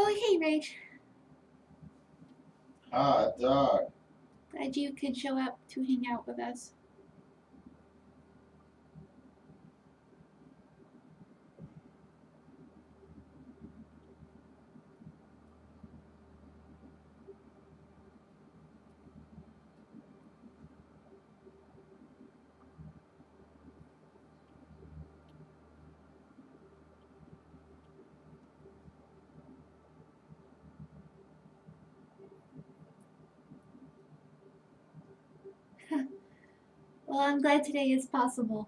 Oh, hey, Rach. Ah, dog. Glad you could show up to hang out with us. Well, I'm glad today is possible.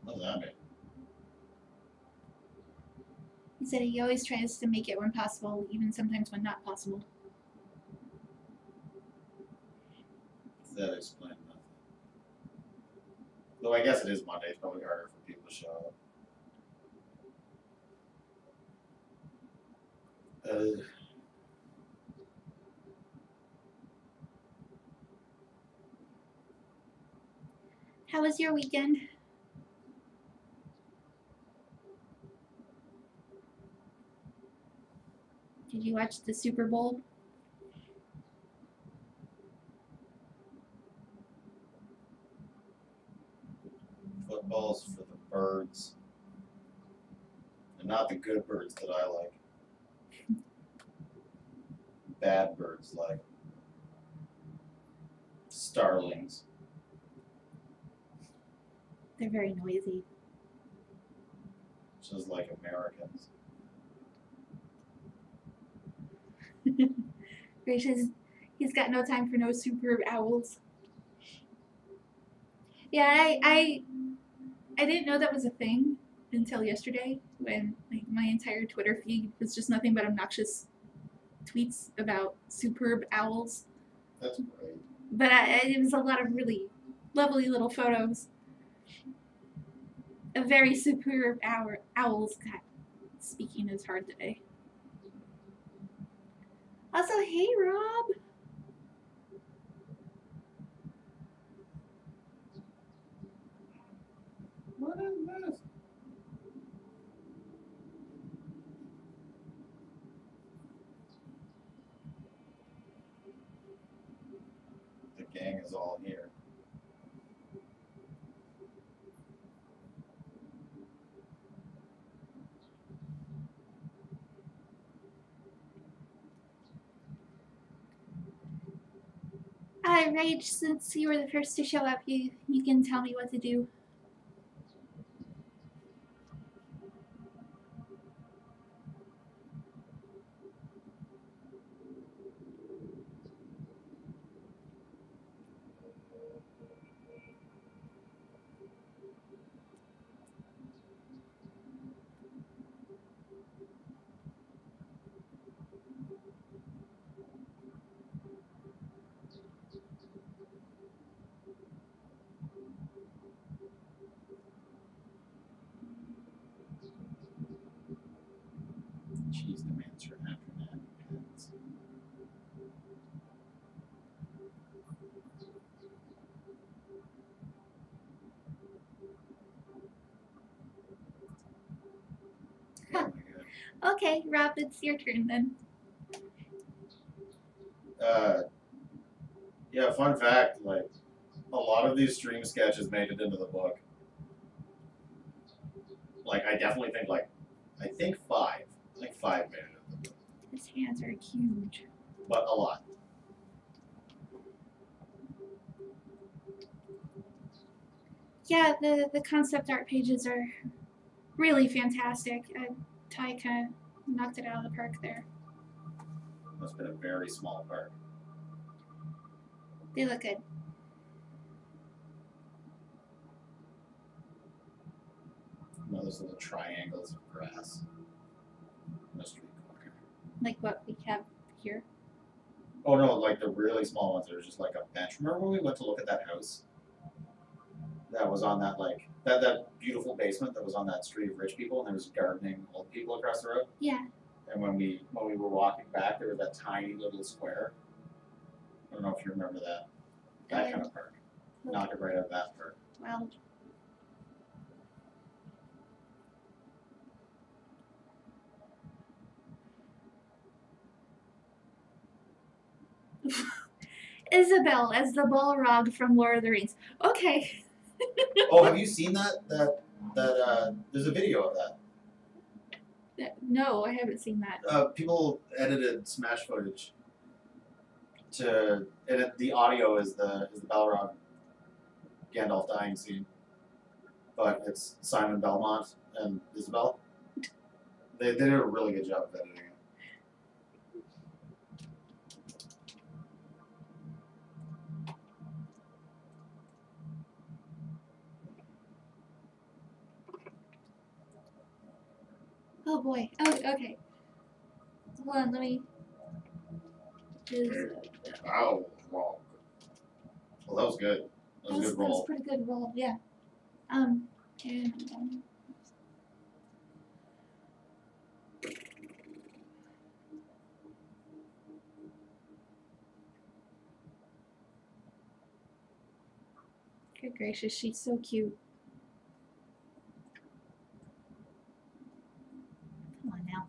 What does that mean? He said he always tries to make it when possible, even sometimes when not possible. That explains nothing. Though I guess it is Monday. It's probably harder for people to show up. How was your weekend? Did you watch the Super Bowl? Football's for the birds. And not the good birds that I like. Bad birds like starlings. They're very noisy. Just like Americans. Rach says he's got no time for no superb owls. Yeah, I didn't know that was a thing until yesterday when like my entire Twitter feed was just nothing but obnoxious tweets about superb owls. That's great. But it was a lot of really lovely little photos of very superb owls. God, speaking is hard today. Also, hey Rob. What is this? The gang is all here. Rach, since you were the first to show up, you can tell me what to do. Cheese demands your afternoon pets. Oh my god. Okay, Rob, it's your turn then. Yeah, fun fact, like, a lot of these stream sketches made it into the book. Like, I definitely think, like, I think five made it into the book. His hands are huge. But a lot. Yeah, the concept art pages are really fantastic. Ty kind of knocked it out of the park there. Must have been a very small park. They look good. One of those little triangles of grass on a street corner. Like what we have here. Oh no, like the really small ones that are just like a bench. Remember when we went to look at that house? That was on that like that beautiful basement that was on that street of rich people and there was gardening old people across the road? Yeah. And when we were walking back there was that tiny little square. I don't know if you remember that. That kind of park. Knock it right out of that park. Well, Isabel as the Balrog from Lord of the Rings. Okay. Oh, have you seen there's a video of that. No, I haven't seen that. People edited Smash footage the audio is the Balrog Gandalf dying scene, but it's Simon Belmont and Isabel. They did a really good job of editing it. Oh boy. Oh, okay. Hold on, let me. Wow, wrong. Well, that was good. That was a good That was roll. a pretty good roll, yeah. And good gracious, she's so cute. Come on now.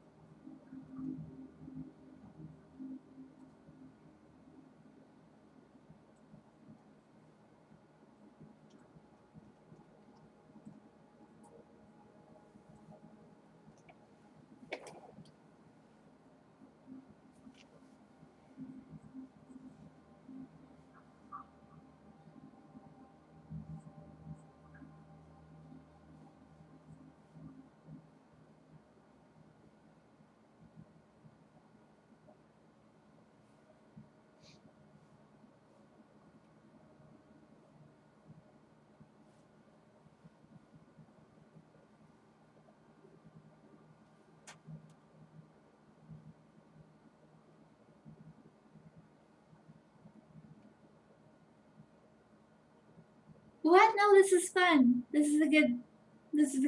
What? No, this is fun. This is a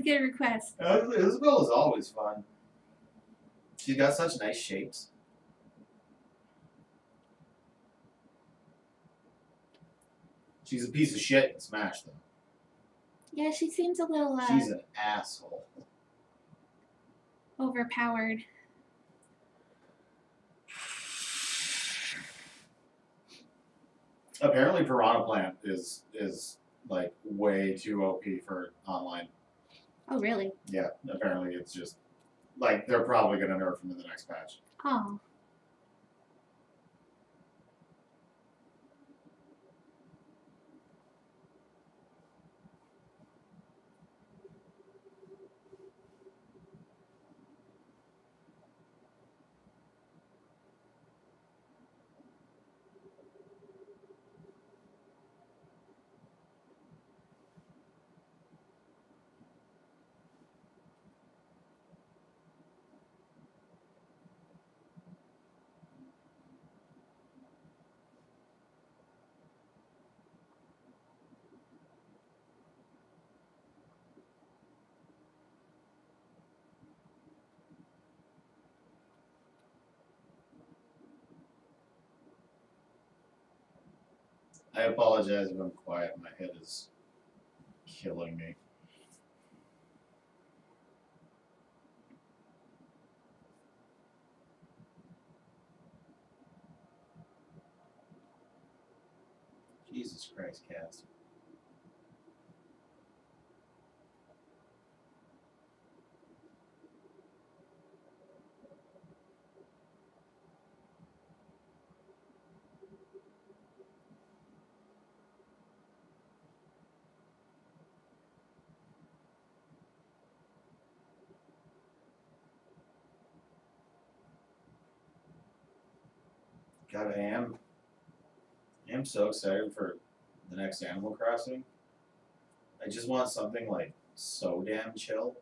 good request. Isabel is always fun. She's got such nice shapes. She's a piece of shit in Smash, though. Yeah, she seems a little She's an asshole. overpowered. Apparently, Piranha Plant is like way too OP for online. Oh, really? Yeah, apparently it's just like they're probably gonna nerf him in the next patch. Oh. I apologize if I'm quiet. My head is killing me. Jesus Christ, Cass. God, I am so excited for the next Animal Crossing. I just want something like so damn chill.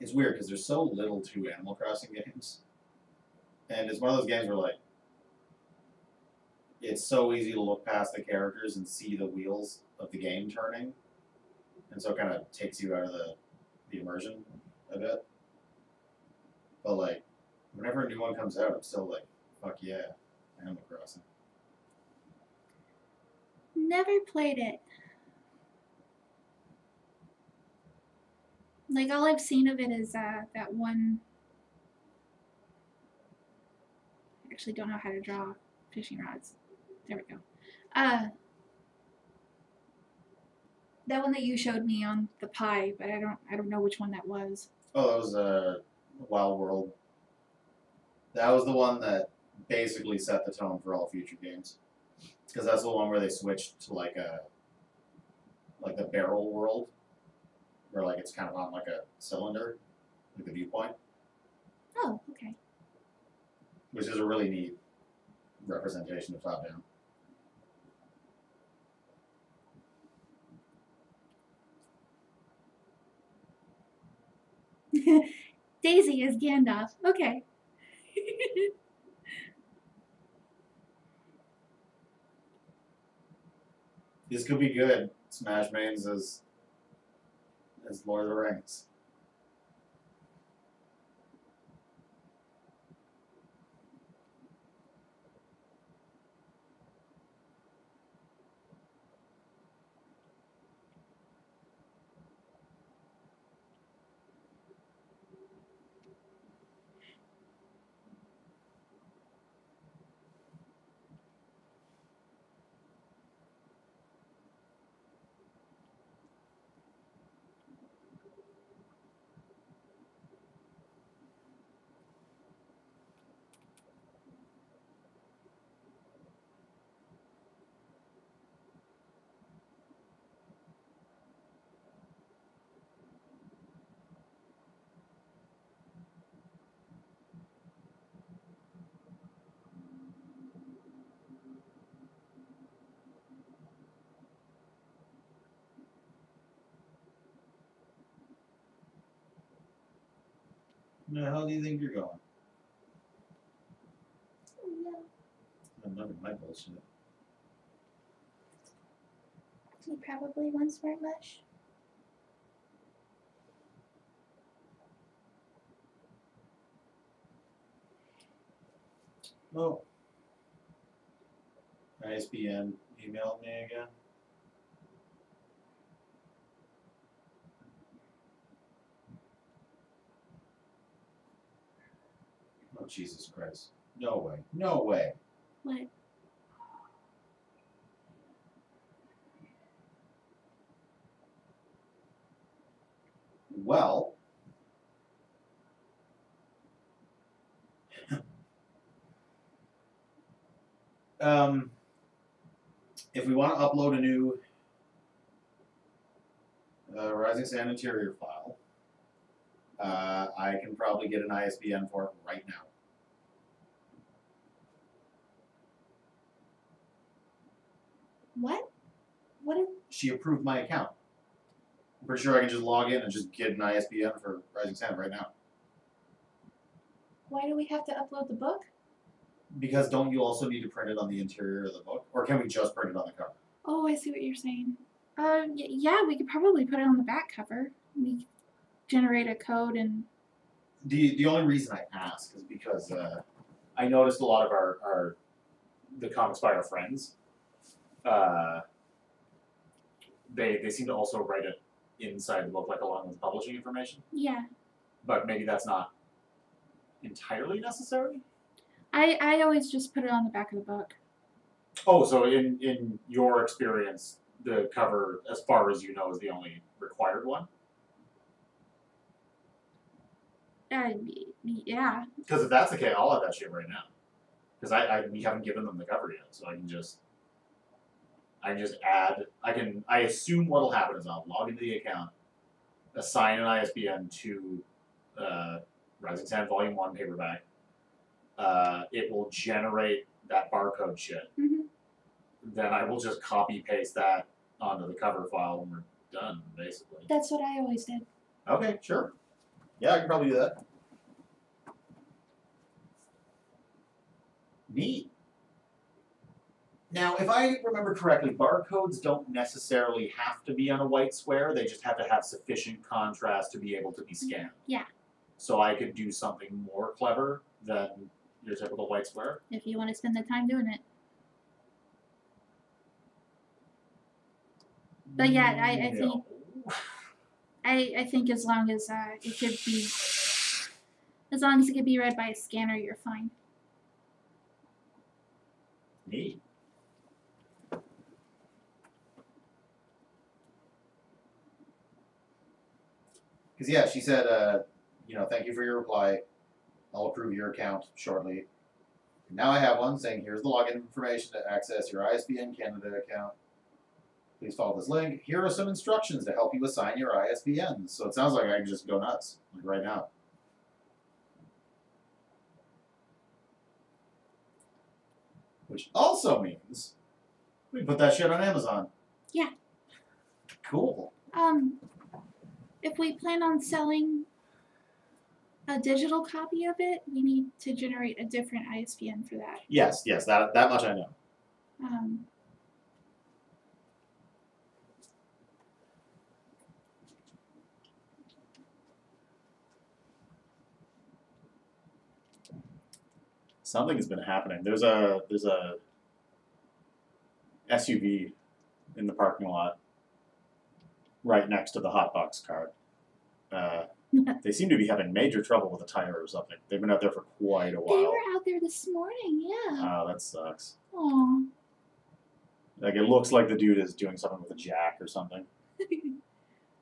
It's weird because there's so little to Animal Crossing games, and it's one of those games where like it's so easy to look past the characters and see the wheels of the game turning, and so it kind of takes you out of the immersion a bit. But like, whenever a new one comes out, I'm still like, fuck yeah, Animal Crossing. Never played it. Like all I've seen of it is that one. I actually don't know how to draw fishing rods. There we go. That one that you showed me on the pie, but I don't know which one that was. Oh, that was Wild World. That was the one that basically set the tone for all future games, because that's the one where they switched to like the barrel world, where like it's kind of on like a cylinder, like the viewpoint, Oh, okay. which is a really neat representation of top down. Daisy is Gandalf. Okay. This could be good. Smash Mains as Lord of the Rings. Where the hell do you think you're going? None of my bullshit. He probably wants smart mush. Oh. ISBN emailed me again. Oh, Jesus Christ. No way. No way. What? Well, if we want to upload a new Rising Sand interior file, I can probably get an ISBN for it right now. What? What if She approved my account. I'm pretty sure I can just log in and just get an ISBN for Rising Sand right now. why do we have to upload the book? Because don't you also need to print it on the interior of the book? Or can we just print it on the cover? Oh, I see what you're saying. Yeah, we could probably put it on the back cover. We generate a code and The only reason I ask is because I noticed a lot of the Comics by our friends, they seem to also write it inside the book, like along with publishing information. yeah. But maybe that's not entirely necessary. I always just put it on the back of the book. Oh, so in your experience, the cover, as far as you know, is the only required one? Yeah. Because if that's the case, I'll have that shit right now. Because we haven't given them the cover yet, so I can just add. I assume what'll happen is I'll log into the account, assign an ISBN to Rising Sand Volume 1 paperback. It will generate that barcode shit. Mm-hmm. Then I will just copy paste that onto the cover file and we're done, basically. That's what I always did. Okay, sure. Yeah, I can probably do that. Neat. Now, if I remember correctly, barcodes don't necessarily have to be on a white square. They just have to have sufficient contrast to be able to be scanned. Yeah. So I could do something more clever than your typical white square. If you want to spend the time doing it. But yeah, I think I think as long as it could be, as long as it could be read by a scanner, you're fine. Neat. Because yeah, she said, thank you for your reply. I'll approve your account shortly. Now I have one saying here's the login information to access your ISBN Canada account. Please follow this link. Here are some instructions to help you assign your ISBNs. So it sounds like I can just go nuts, like right now. Which also means we can put that shit on Amazon. Yeah. Cool. If we plan on selling a digital copy of it, we need to generate a different ISBN for that. Yes, that much I know. Something has been happening. There's a SUV in the parking lot right next to the hotbox cart. They seem to be having major trouble with a tire or something. They've been out there for quite a while. They were out there this morning, yeah. Oh, that sucks. Aw. Like, it looks like the dude is doing something with a jack or something.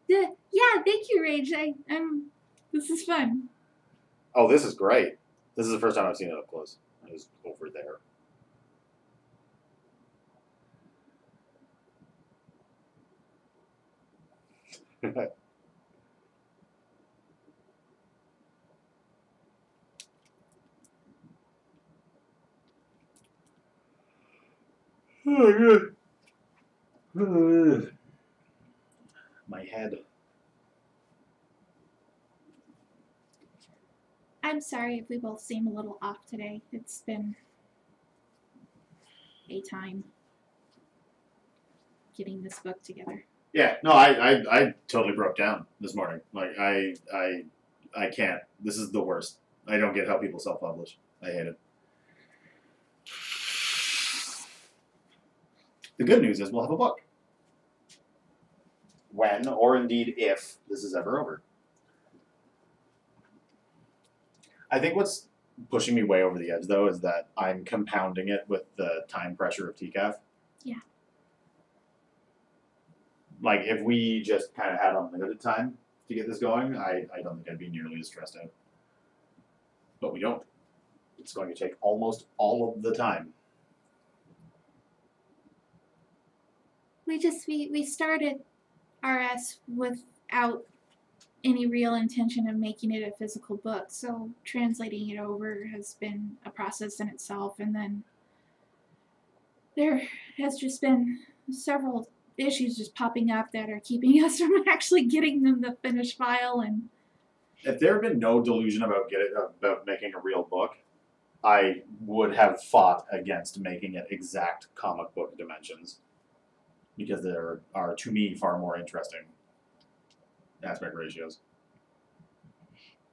Yeah, thank you, Rage. This is fun. Oh, this is great. This is the first time I've seen it up close. It was over there. Oh, good. My head. I'm sorry if we both seem a little off today. It's been a time getting this book together. Yeah, no, I totally broke down this morning. Like, I can't. This is the worst. I don't get how people self-publish. I hate it. The good news is we'll have a book. When, or indeed if, this is ever over. I think what's pushing me way over the edge, though, is that I'm compounding it with the time pressure of TCAF. Yeah. Like, if we just kind of had unlimited time to get this going, I don't think I'd be nearly as stressed out. But we don't. It's going to take almost all of the time. We started RS without any real intention of making it a physical book, so translating it over has been a process in itself, and then there has just been several issues just popping up that are keeping us from actually getting them the finished file. And if there had been no delusion about making a real book, I would have fought against making it exact comic book dimensions, because there are, to me, far more interesting aspect ratios.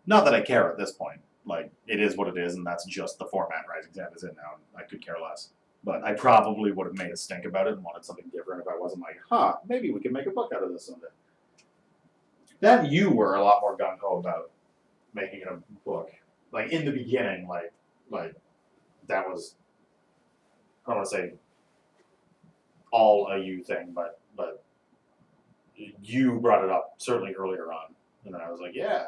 Not that I care at this point. Like, it is what it is, and that's just the format Rising Sand is in now, and I could care less. But I probably would have made a stink about it and wanted something different if I wasn't like, maybe we can make a book out of this someday. Then you were a lot more gung-ho about making it a book. Like, in the beginning, like that was, I don't want to say all a you thing, but you brought it up certainly earlier on, and then I was like, yeah,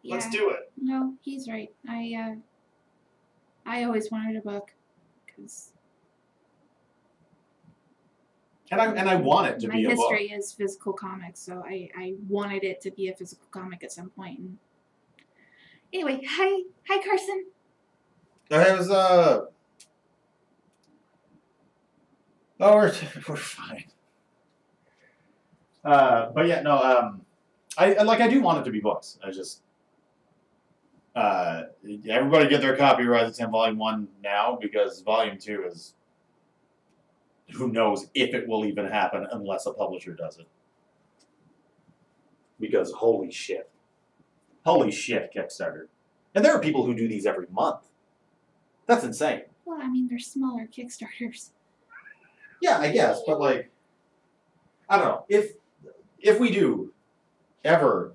let's do it. No, he's right. I always wanted a book, because and I want it to be a book. My history is physical comics, so I wanted it to be a physical comic at some point. And anyway, hi Carson. It was we're fine. But yeah, no, I do want it to be books. I just, everybody get their copy of Rising Sand Volume 1 now, because Volume 2 is, who knows if it will even happen unless a publisher does it. Because holy shit, Kickstarter. And there are people who do these every month. That's insane. Well, I mean, they're smaller Kickstarters. Yeah, I guess, but like, I don't know. If we do ever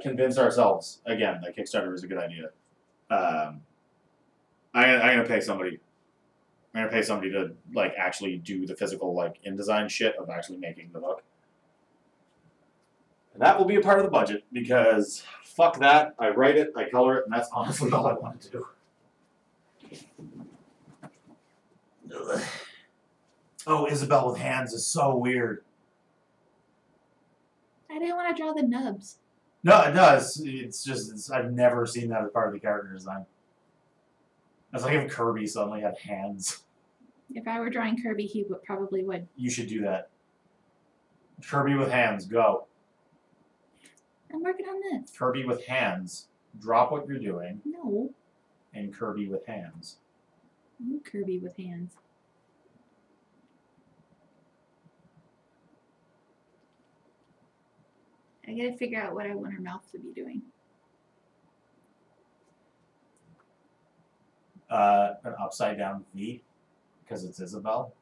convince ourselves again that Kickstarter is a good idea, I'm gonna pay somebody. I'm gonna pay somebody to like actually do the physical like InDesign shit of actually making the book. And that will be a part of the budget because fuck that. I write it, I color it, and that's honestly all I want to do. Ugh. Oh, Isabel with hands is so weird. I didn't want to draw the nubs. No, it does. It's just I've never seen that as part of the character design. It's like if Kirby suddenly had hands. If I were drawing Kirby, he probably would. You should do that. Kirby with hands, go. I'm working on this. Kirby with hands. Drop what you're doing. No. And Kirby with hands. Ooh, Kirby with hands. I gotta figure out what I want her mouth to be doing. An upside down V, because it's Isabel.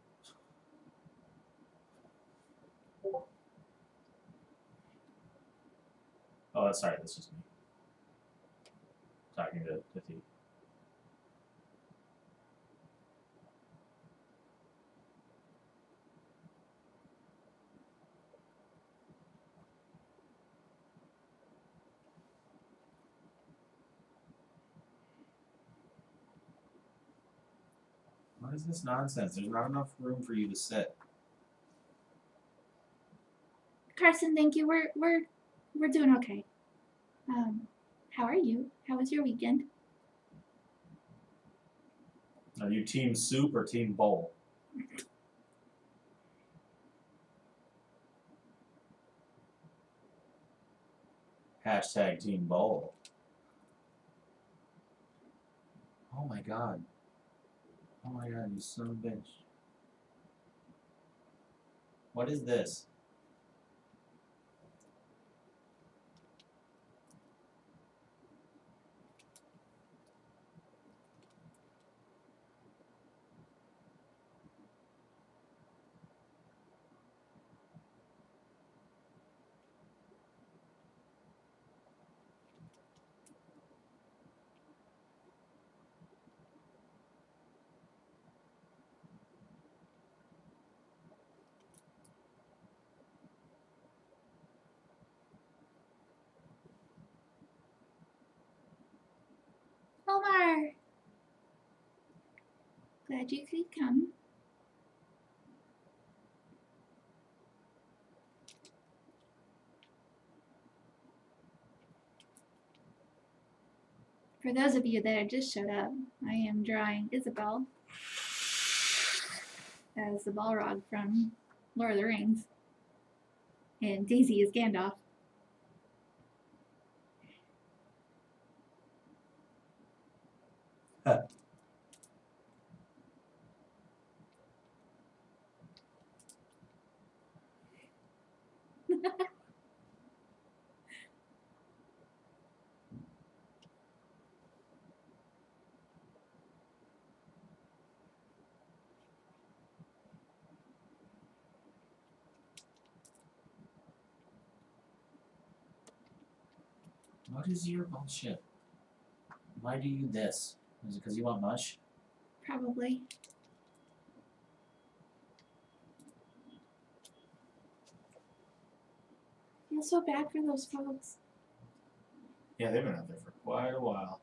Oh, sorry, this is me. Talking to Thee. What is this nonsense? There's not enough room for you to sit. Carson, thank you. We're doing okay. How are you? How was your weekend? Are you team soup or team bowl? Hashtag team bowl. Oh my god. Oh my god, you son of a bitch. What is this? Omar! Glad you could come. For those of you that just showed up, I am drawing Isabel as the Balrog from Lord of the Rings, and Daisy is Gandalf. What is your bullshit? Why do you this? Is it because you want mush? Probably. Feel so bad for those folks. Yeah, they've been out there for quite a while.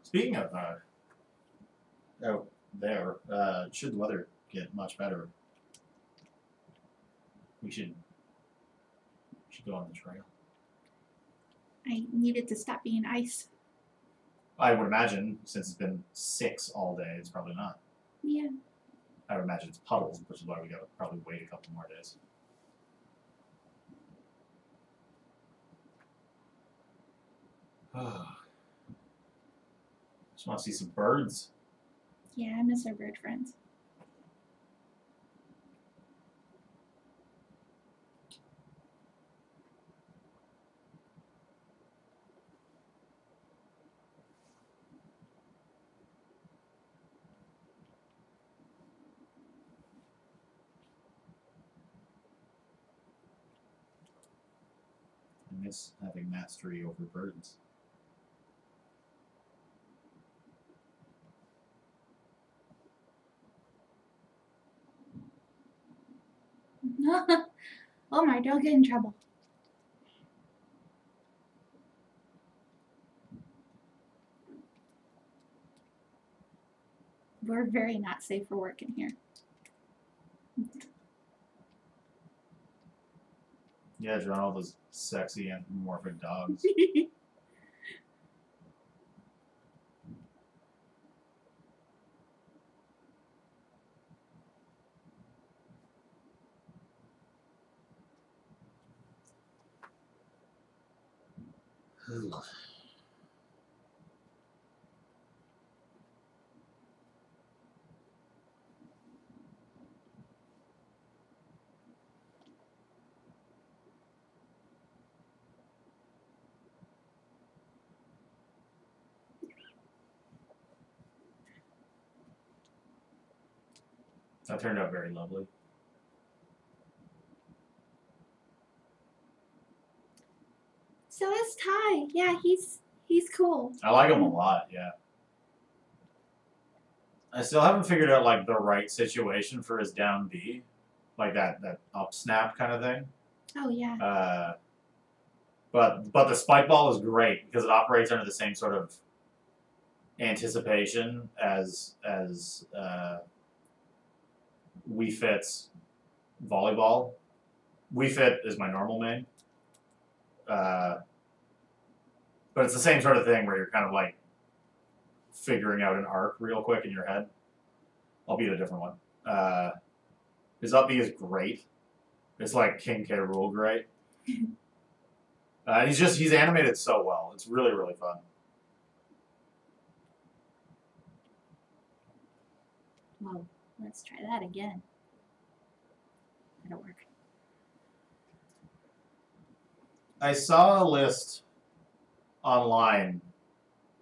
Speaking of out there, should the weather get much better, we should go on the trail. I need it to stop being ice. I would imagine, since it's been 6 all day, it's probably not. Yeah. I would imagine it's puddles, which is why we gotta probably wait a couple more days. Just want to see some birds. Yeah, I miss our bird friends. miss having mastery over birds. Omar, don't get in trouble. We're very not safe for work in here. Yeah, drawn all those sexy anthropomorphic dogs. That turned out very lovely. So is Ty. Yeah, he's cool. I like him a lot, yeah. I still haven't figured out like the right situation for his down B. Like that up snap kind of thing. Oh yeah. But the spike ball is great because it operates under the same sort of anticipation as Wii Fit's volleyball. Wii Fit is my normal main. But it's the same sort of thing where you're kind of like figuring out an arc real quick in your head. I'll beat a different one. His up B is great. It's like King K. Rool great. He's animated so well. It's really, really fun. Well, let's try that again. That'll work. I saw a list online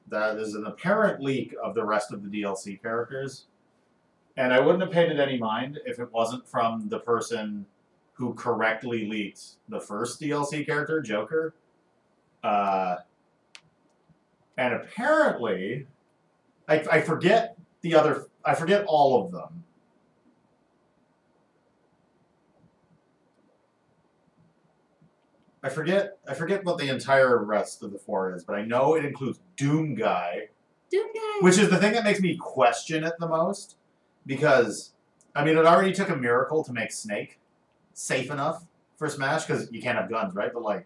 that is an apparent leak of the rest of the DLC characters, and I wouldn't have paid it any mind if it wasn't from the person who correctly leaked the first DLC character, Joker. And apparently, I forget I forget all of them. I forget what the entire rest of the 4 is, but I know it includes Doom Guy. Doom Guy! Which is the thing that makes me question it the most. Because, I mean, it already took a miracle to make Snake safe enough for Smash, because you can't have guns, right? But, like,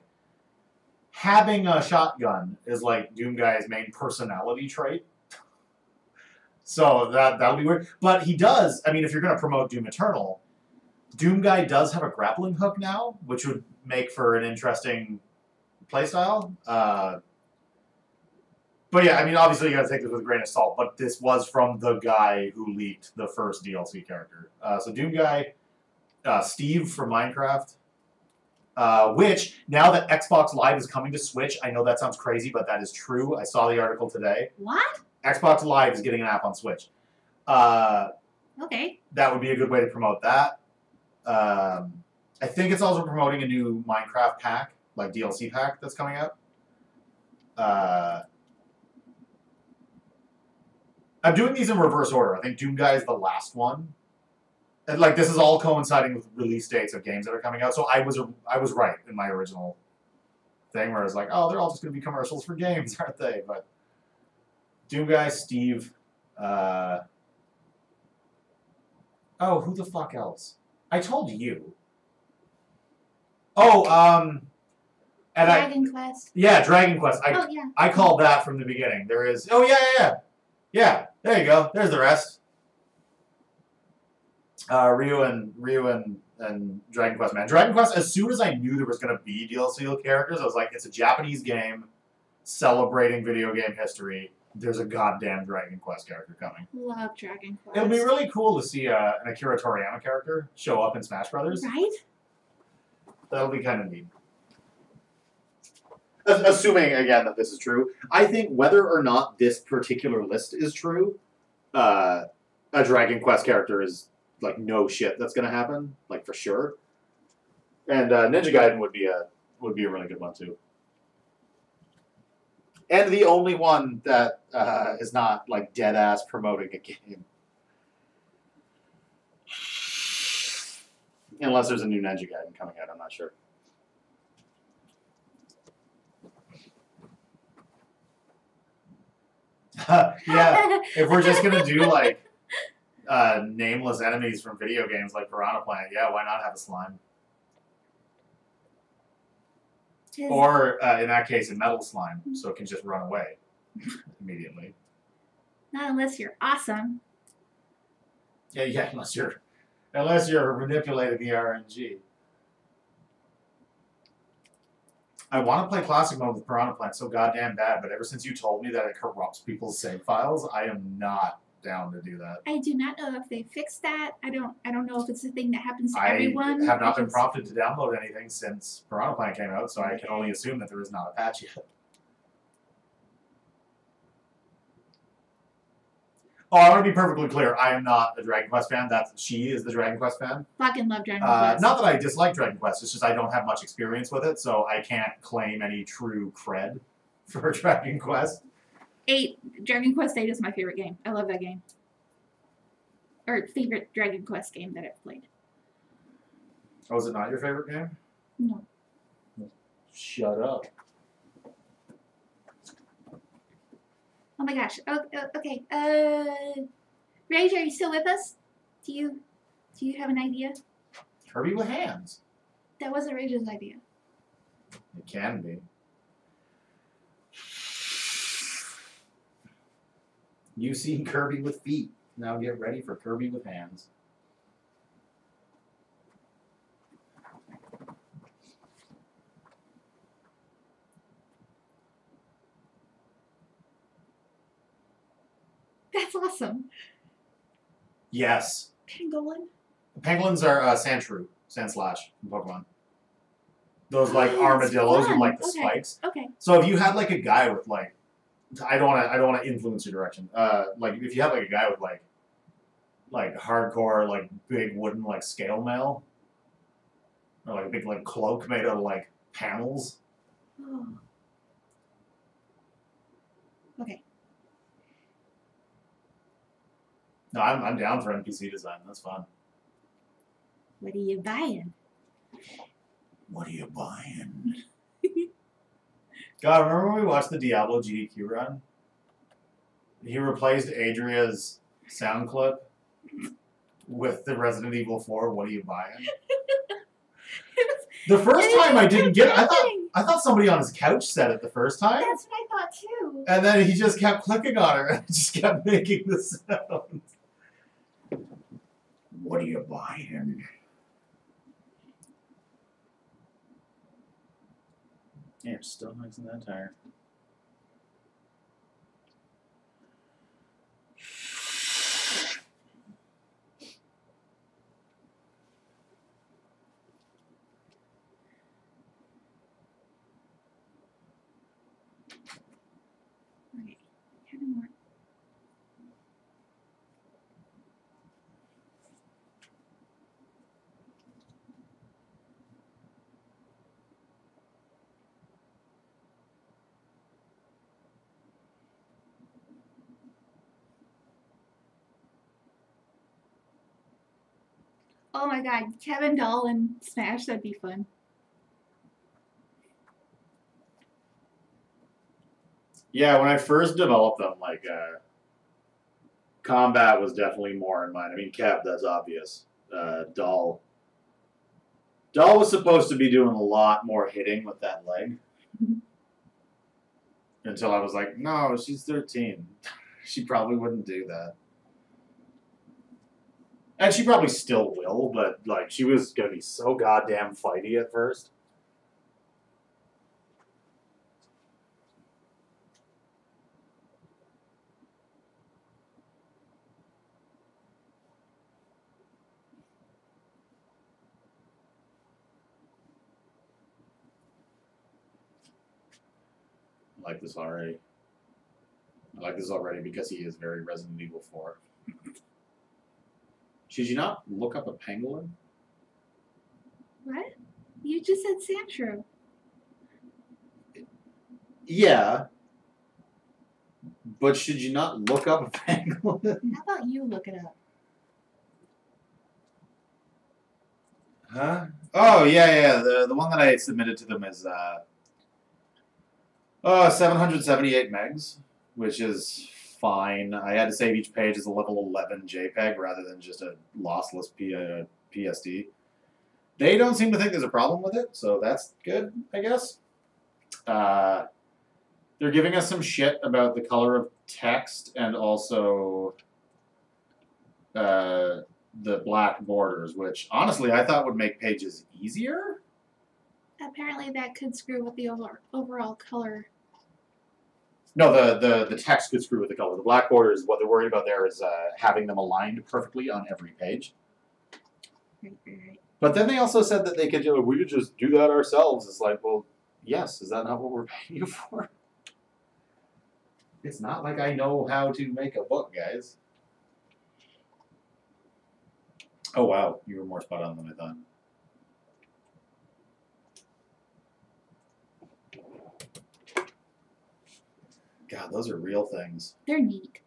having a shotgun is, like, Doom Guy's main personality trait. So that'll be weird. But he does, I mean, if you're going to promote Doom Eternal, Doom Guy does have a grappling hook now, which would make for an interesting playstyle. But yeah, I mean, obviously you gotta take this with a grain of salt, but this was from the guy who leaked the first DLC character. So Doom Guy, Steve from Minecraft, which, now that Xbox Live is coming to Switch, I know that sounds crazy, but that is true. I saw the article today. What? Xbox Live is getting an app on Switch. Okay. That would be a good way to promote that. I think it's also promoting a new Minecraft pack, like DLC pack that's coming out. I'm doing these in reverse order. I think Doom Guy is the last one. And like this is all coinciding with release dates of games that are coming out. So I was right in my original thing where I was like, oh, they're all just going to be commercials for games, aren't they? But Doom Guy, Steve. Oh, who the fuck else? I told you. Oh, Dragon Quest. Yeah, Dragon Quest. Oh, yeah. I called that from the beginning. There is. Oh, yeah. Yeah, there you go. There's the rest. Ryu and Dragon Quest, man. Dragon Quest, as soon as I knew there was going to be DLC characters, I was like, it's a Japanese game celebrating video game history. There's a goddamn Dragon Quest character coming. Love Dragon Quest. It'll be really cool to see an Akira Toriyama character show up in Smash Brothers. Right? That'll be kind of neat. Assuming, again, that this is true. I think whether or not this particular list is true, a Dragon Quest character is, like, no shit that's going to happen, like, for sure. And Ninja Gaiden would be a really good one, too. And the only one that is not like dead ass promoting a game. Unless there's a new Ninja Gaiden coming out, I'm not sure. Yeah, if we're just gonna do like nameless enemies from video games like Piranha Plant, yeah, why not have a slime? Or in that case, a metal slime, so it can just run away immediately. Not unless you're awesome. Yeah, unless you're manipulating the RNG. I want to play classic mode with Piranha Plant so goddamn bad, but ever since you told me that it corrupts people's save files, I am not down to do that. I do not know if they fixed that. I don't know if it's a thing that happens to I everyone. have not been because- prompted to download anything since Piranha Plant came out, so I can only assume that there is not a patch yet. Oh, I want to be perfectly clear. I am not a Dragon Quest fan. She is the Dragon Quest fan. Fucking love Dragon Quest. Not that I dislike Dragon Quest. It's just I don't have much experience with it, so I can't claim any true cred for Dragon Quest. 8. Dragon Quest 8 is my favorite game. I love that game. Or favorite Dragon Quest game that I've played. Oh, is it not your favorite game? No. Shut up. Oh my gosh. Okay. Rage, are you still with us? Do you have an idea? Kirby with hands. That wasn't Rage's idea. It can be. You've seen Kirby with feet. Now get ready for Kirby with hands. That's awesome. Yes. Pangolin. Pangolins are Sandshrew, Sandslash in Pokemon. Those like Oh, armadillos fun. with like the Okay. spikes. Okay. So if you had like a guy with like, I don't want to influence your direction. Like if you had like a guy with like hardcore like big wooden like scale mail, or like a big like cloak made out of like panels. Oh. Okay. No, I'm down for NPC design. That's fun. What are you buying? What are you buying? God, remember when we watched the Diablo GDQ run? He replaced Adria's sound clip with the Resident Evil 4. What are you buying? The first time I didn't get it. I thought somebody on his couch said it the first time. That's what I thought too. And then he just kept clicking on her and just kept making the sound. What are you buying? Yeah, you're still mixing that tire. Okay. Kind of more. Oh my god, Kevin Doll and Smash, that'd be fun. Yeah, when I first developed them, like, combat was definitely more in mind. I mean, Kev, that's obvious. Doll was supposed to be doing a lot more hitting with that leg. Until I was like, no, she's 13. She probably wouldn't do that. And she probably still will, but, like, she was going to be so goddamn fighty at first. I like this already. I like this already because he is very Resident Evil 4. Should you not look up a pangolin? What? You just said Sandshrew. Yeah, But should you not look up a pangolin? How about you look it up? Huh? Oh yeah. The one that I submitted to them is 778 megs, which is fine. I had to save each page as a level 11 JPEG rather than just a lossless PSD. They don't seem to think there's a problem with it, so that's good, I guess. They're giving us some shit about the color of text and also the black borders, which honestly I thought would make pages easier. Apparently, that could screw with the overall color. No, the text could screw with the color. The black borders, what they're worried about there is having them aligned perfectly on every page. Right. But then they also said that they could, we could just do that ourselves. It's like, well, yes, is that not what we're paying you for? It's not like I know how to make a book, guys. Oh wow, you were more spot on than I thought. God, those are real things. They're neat.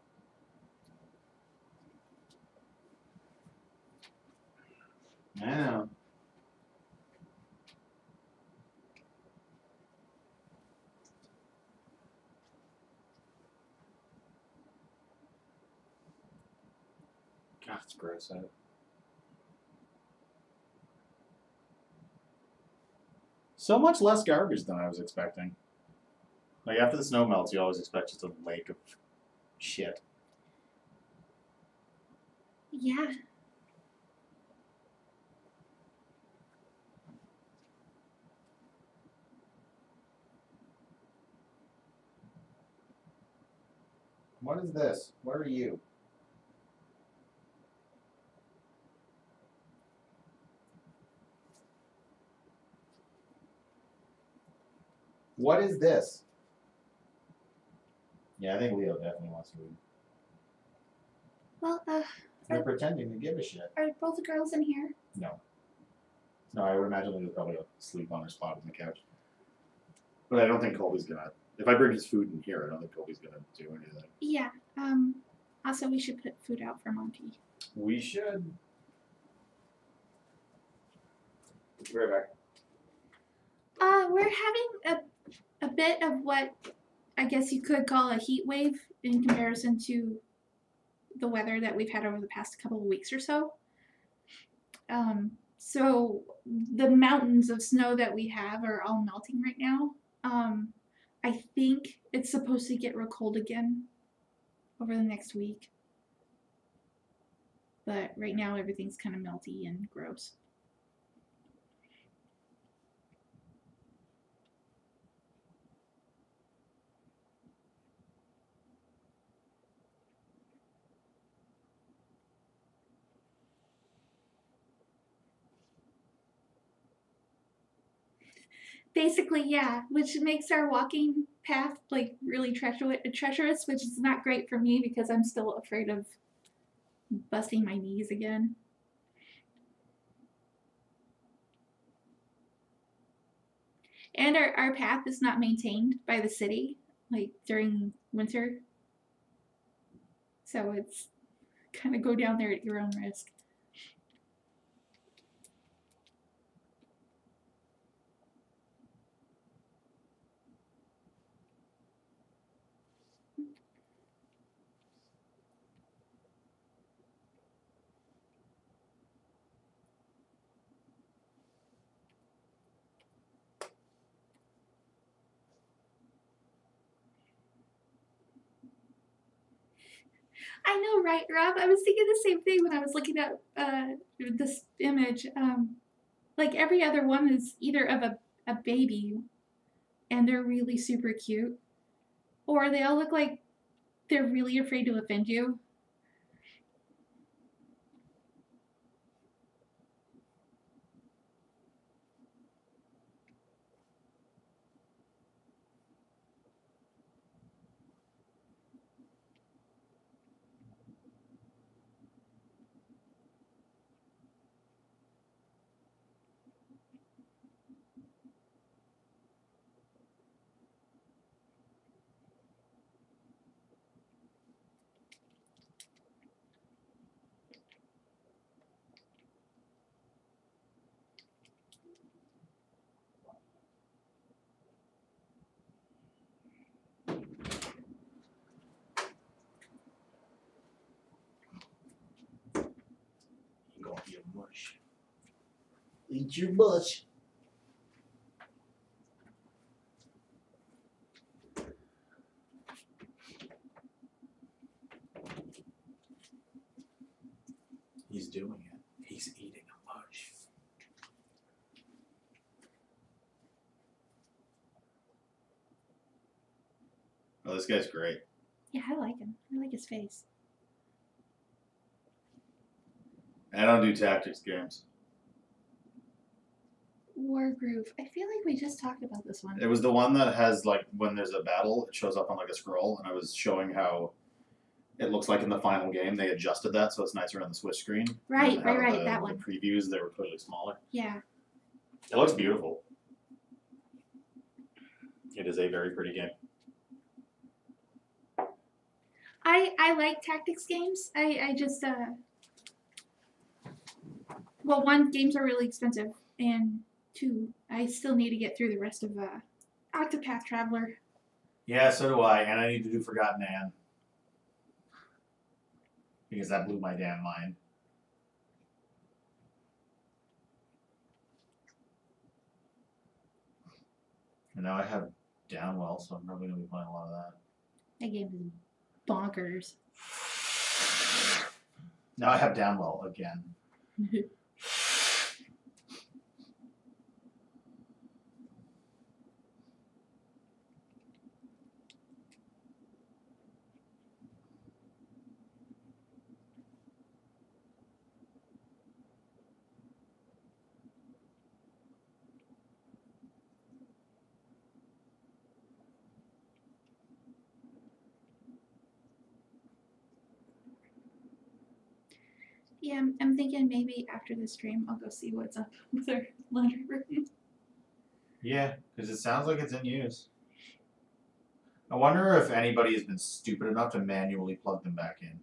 I know. God, it's gross out. So much less garbage than I was expecting. Like, after the snow melts, you always expect just a lake of shit. Yeah. What is this? What are you? What is this? Yeah, I think Leo definitely wants food. Well, They're pretending to give a shit. are both the girls in here? No. No, I would imagine Leo's probably asleep on her spot on the couch. But I don't think Colby's gonna. If I bring his food in here, I don't think Colby's gonna do anything. Yeah. Also, we should put food out for Monty. We should. Be right back. We're having a bit of what I guess you could call a heat wave in comparison to the weather that we've had over the past couple of weeks or so. So the mountains of snow that we have are all melting right now. I think it's supposed to get real cold again over the next week. But right now everything's kind of melty and gross. Basically, yeah, which makes our walking path like really treacherous, which is not great for me because I'm still afraid of busting my knees again. And our path is not maintained by the city, like during winter. So it's kind of go down there at your own risk. I know, right, Rob? I was thinking the same thing when I was looking at this image. Like every other one is either of a baby and they're really super cute, or they all look like they're really afraid to offend you. mush. Eat your mush. He's doing it. He's eating a mush. Oh, this guy's great. Yeah, I like him. I like his face. I don't do tactics games. Wargroove. I feel like we just talked about this one. It was the one that has like when there's a battle, it shows up on like a scroll, and I was showing how it looks like in the final game they adjusted that so it's nicer on the Switch screen. Right, and how right, the, that the one. previews they were clearly smaller. Yeah. It looks beautiful. It is a very pretty game. I like tactics games. I just well, one, games are really expensive, and two, I still need to get through the rest of Octopath Traveler. Yeah, so do I, and I need to do Forgotten Anne. Because that blew my damn mind. And now I have Downwell, so I'm probably going to be playing a lot of that. That game is bonkers. Now I have Downwell again. Yeah, I'm thinking maybe after the stream I'll go see what's up with our laundry room. Yeah, because it sounds like it's in use. I wonder if anybody has been stupid enough to manually plug them back in.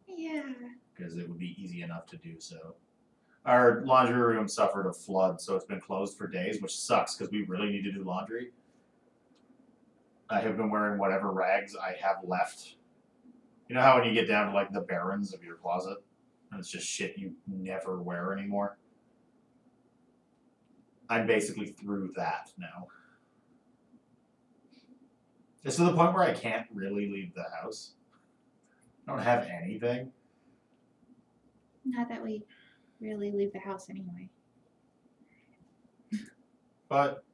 Yeah. Because it would be easy enough to do so. Our laundry room suffered a flood, so it's been closed for days, which sucks because we really need to do laundry. I have been wearing whatever rags I have left. You know how when you get down to like the barons of your closet, and it's just shit you never wear anymore? I'm basically through that now. It's to the point where I can't really leave the house. I don't have anything. Not that we really leave the house anyway. But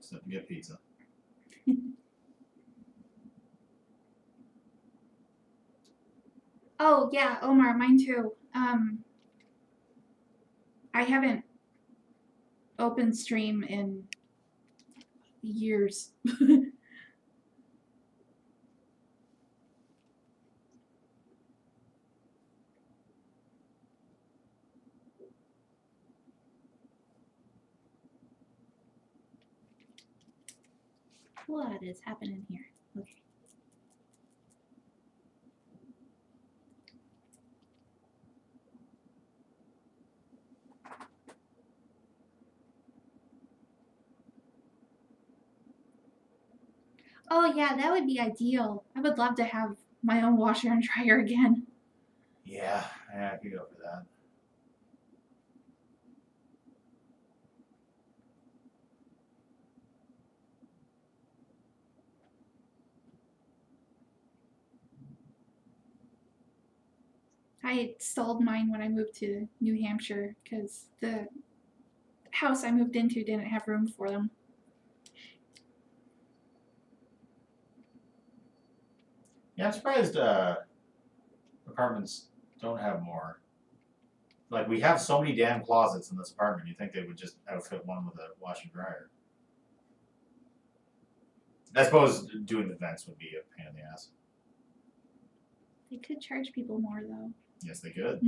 just have to get pizza. Oh yeah, Omar, mine too. I haven't opened stream in years. What is happening here? Okay. Oh yeah, that would be ideal. I would love to have my own washer and dryer again. Yeah, I could go for that. I stalled mine when I moved to New Hampshire because the house I moved into didn't have room for them. Yeah, I'm surprised apartments don't have more. Like, we have so many damn closets in this apartment, you'd think they would just outfit one with a washer and dryer. I suppose doing the vents would be a pain in the ass. They could charge people more though. Yes, they could.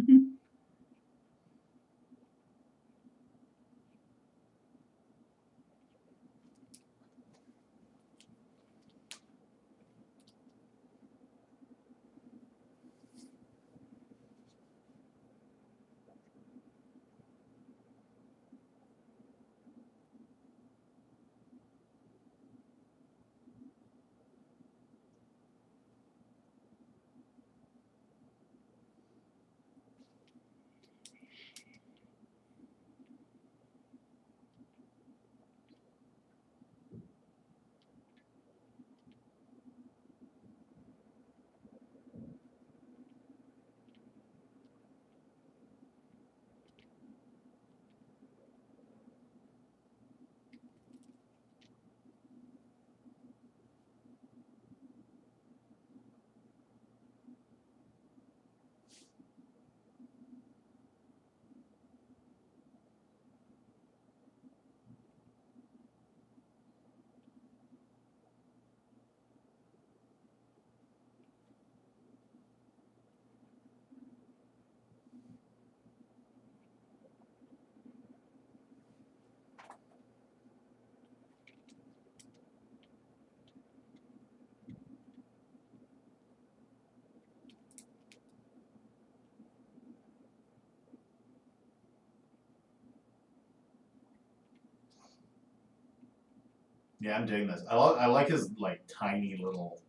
Yeah, I'm digging this. I like his like tiny little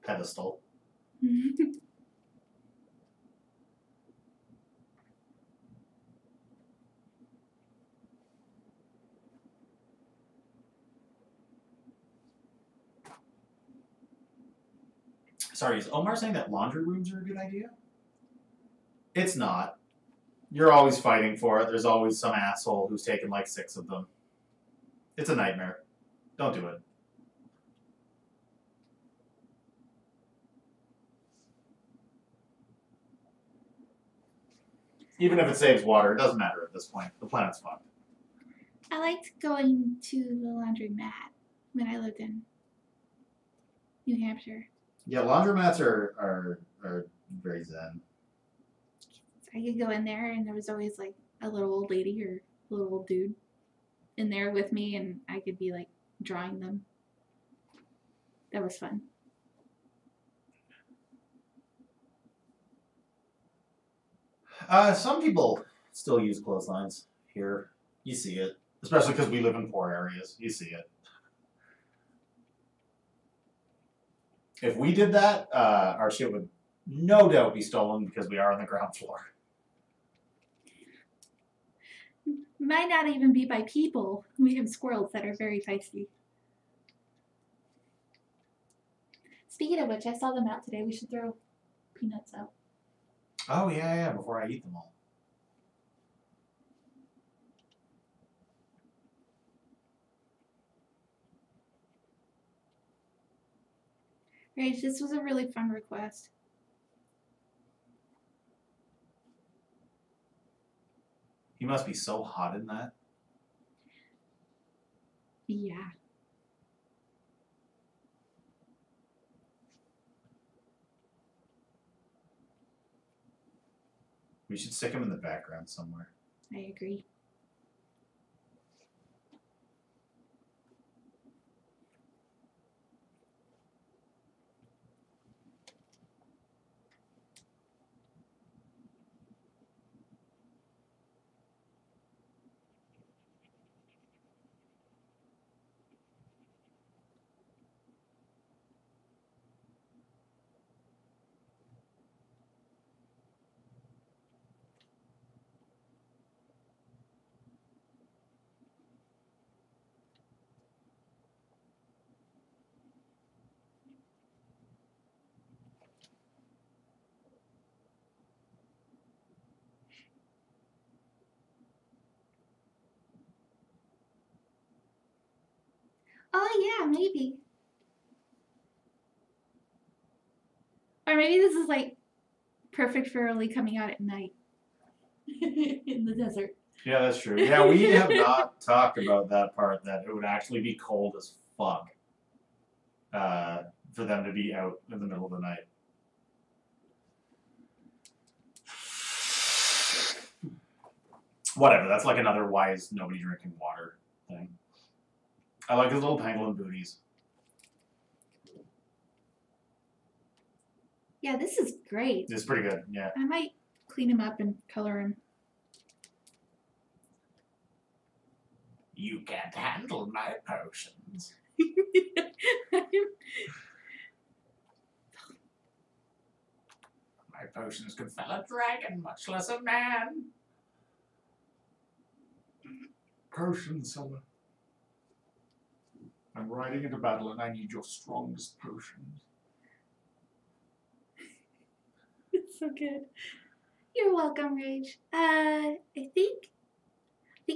pedestal. Sorry, is Omar saying that laundry rooms are a good idea? It's not. You're always fighting for it. There's always some asshole who's taken like 6 of them. It's a nightmare. Don't do it. Even if it saves water, it doesn't matter at this point. The planet's fucked. I liked going to the laundromat when I lived in New Hampshire. Yeah, laundromats are very zen. I could go in there and there was always like a little old lady or a little old dude in there with me and I could be like drawing them. That was fun. Some people still use clotheslines here. You see it. Especially because we live in poor areas. You see it. If we did that, our shit would no doubt be stolen because we are on the ground floor. Might not even be by people. We have squirrels that are very feisty. Speaking of which, I saw them out today. We should throw peanuts out. Oh, yeah, before I eat them all. Rage, this was a really fun request. He must be so hot in that. Yeah. We should stick him in the background somewhere. I agree. Oh yeah, maybe. Or maybe this is like perfect for only coming out at night in the desert. Yeah, that's true. Yeah, we have not talked about that part, that it would actually be cold as fuck for them to be out in the middle of the night. Whatever, that's like another why is nobody drinking water thing. I like his little pangolin booties. Yeah, this is great. It's pretty good, yeah. I might clean him up and color him. You can't handle my potions. My potions could fell a dragon, much less a man. Potions, Summer. I'm riding into battle and I need your strongest potions. It's so good. You're welcome, Rage. I think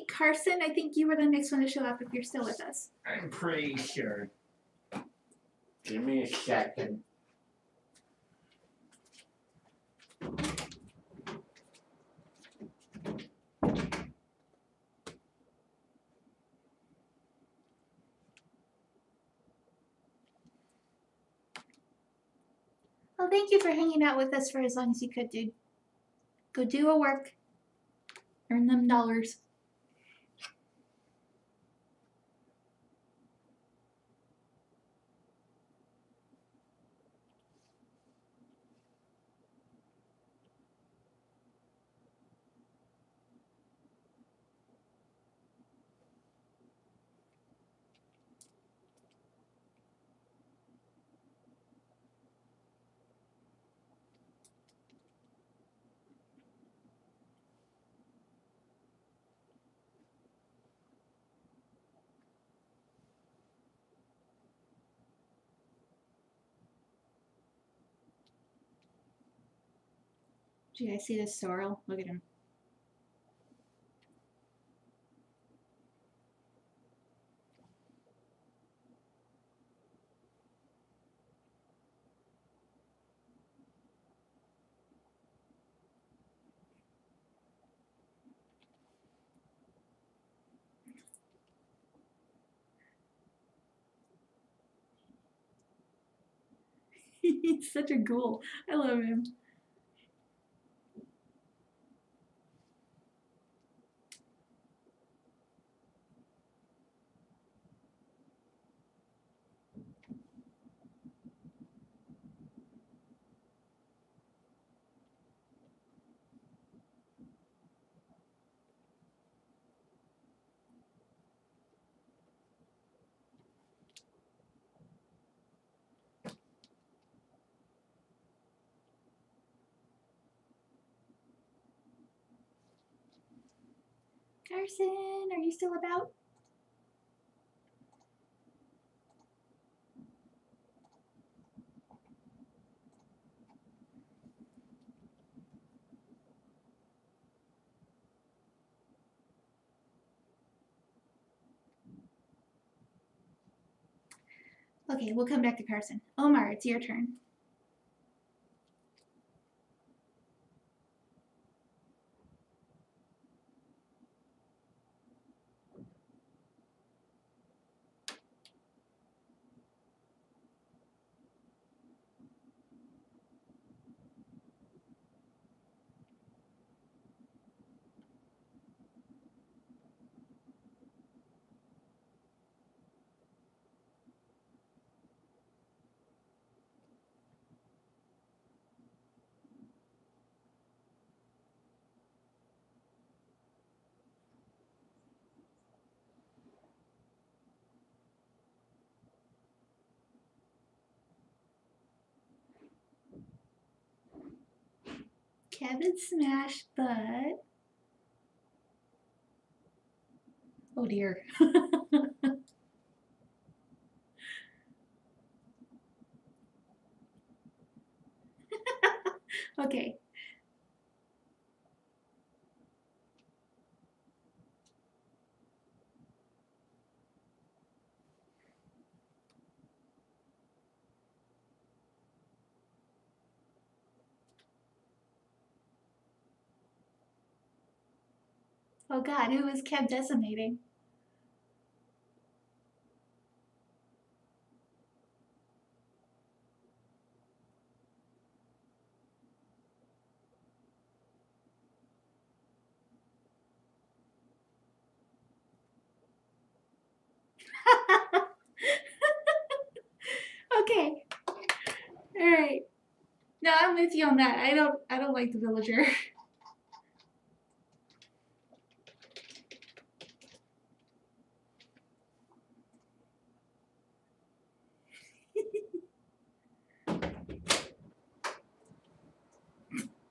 Carson, I think you were the next one to show up if you're still with us. I'm pretty sure. Give me a second. Well, thank you for hanging out with us for as long as you could, dude. Go do a work. Earn them dollars. Do you guys see this sorrel? Look at him. He's such a ghoul. I love him. Carson, are you still about? Okay, we'll come back to Carson. Omar, it's your turn. Kevin smashed, but oh dear. Okay. Oh God, who is Kev decimating? Okay. All right. No, I'm with you on that. I don't like the villager.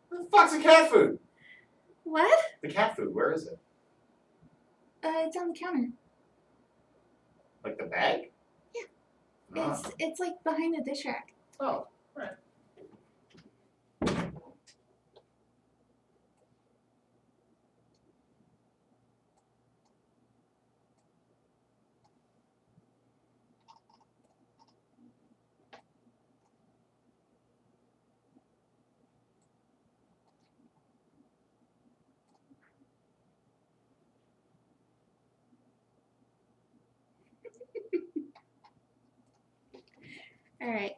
Where the fuck's the cat food? What? The cat food, where is it? It's on the counter. Like the bag? Yeah. Ah. It's like behind the dish rack. Oh, right. All right.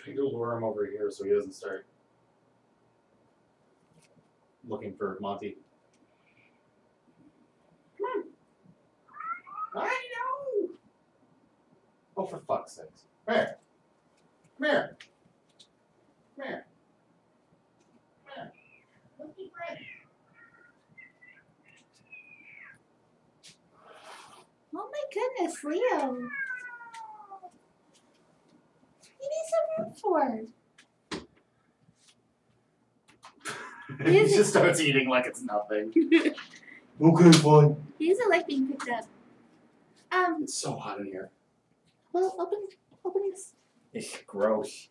I go lure him over here so he doesn't start looking for Monty. Come on. I know. Oh, for fuck's sakes. Come here. Come here. Come here. Come here. Let's be friends. Oh my goodness, Leo. You need some room for. He just starts eating like it's nothing. Okay, fine. He doesn't like being picked up. It's so hot in here. Well, open this. It's gross.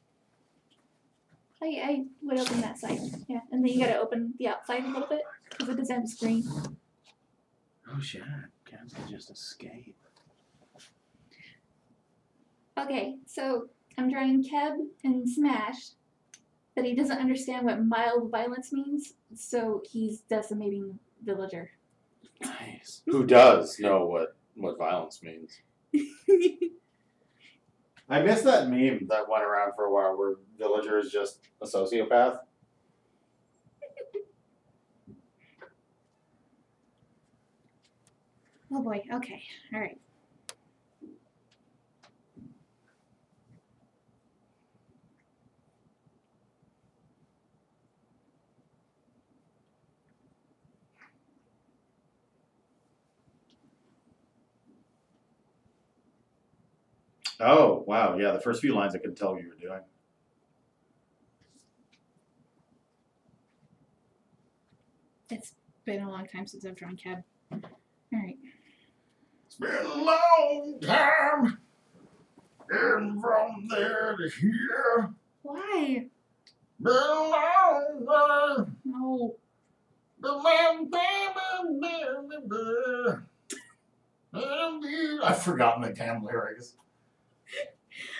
I would open that side. Yeah, and then you gotta open the outside a little bit because it doesn't have a screen. Oh shit, can't they just escape? Okay, so I'm drawing Keb and Smash, but he doesn't understand what mild violence means, so he's decimating villager. Nice. Who does know what violence means? I miss that meme that went around for a while where Villager is just a sociopath. Oh boy, okay, alright. Oh, wow, yeah, the first few lines I couldn't tell what you were doing. It's been a long time since I've drawn Keb. Alright. It's been a long time, and from there to here, Why? been a long time. No. I've forgotten the damn lyrics.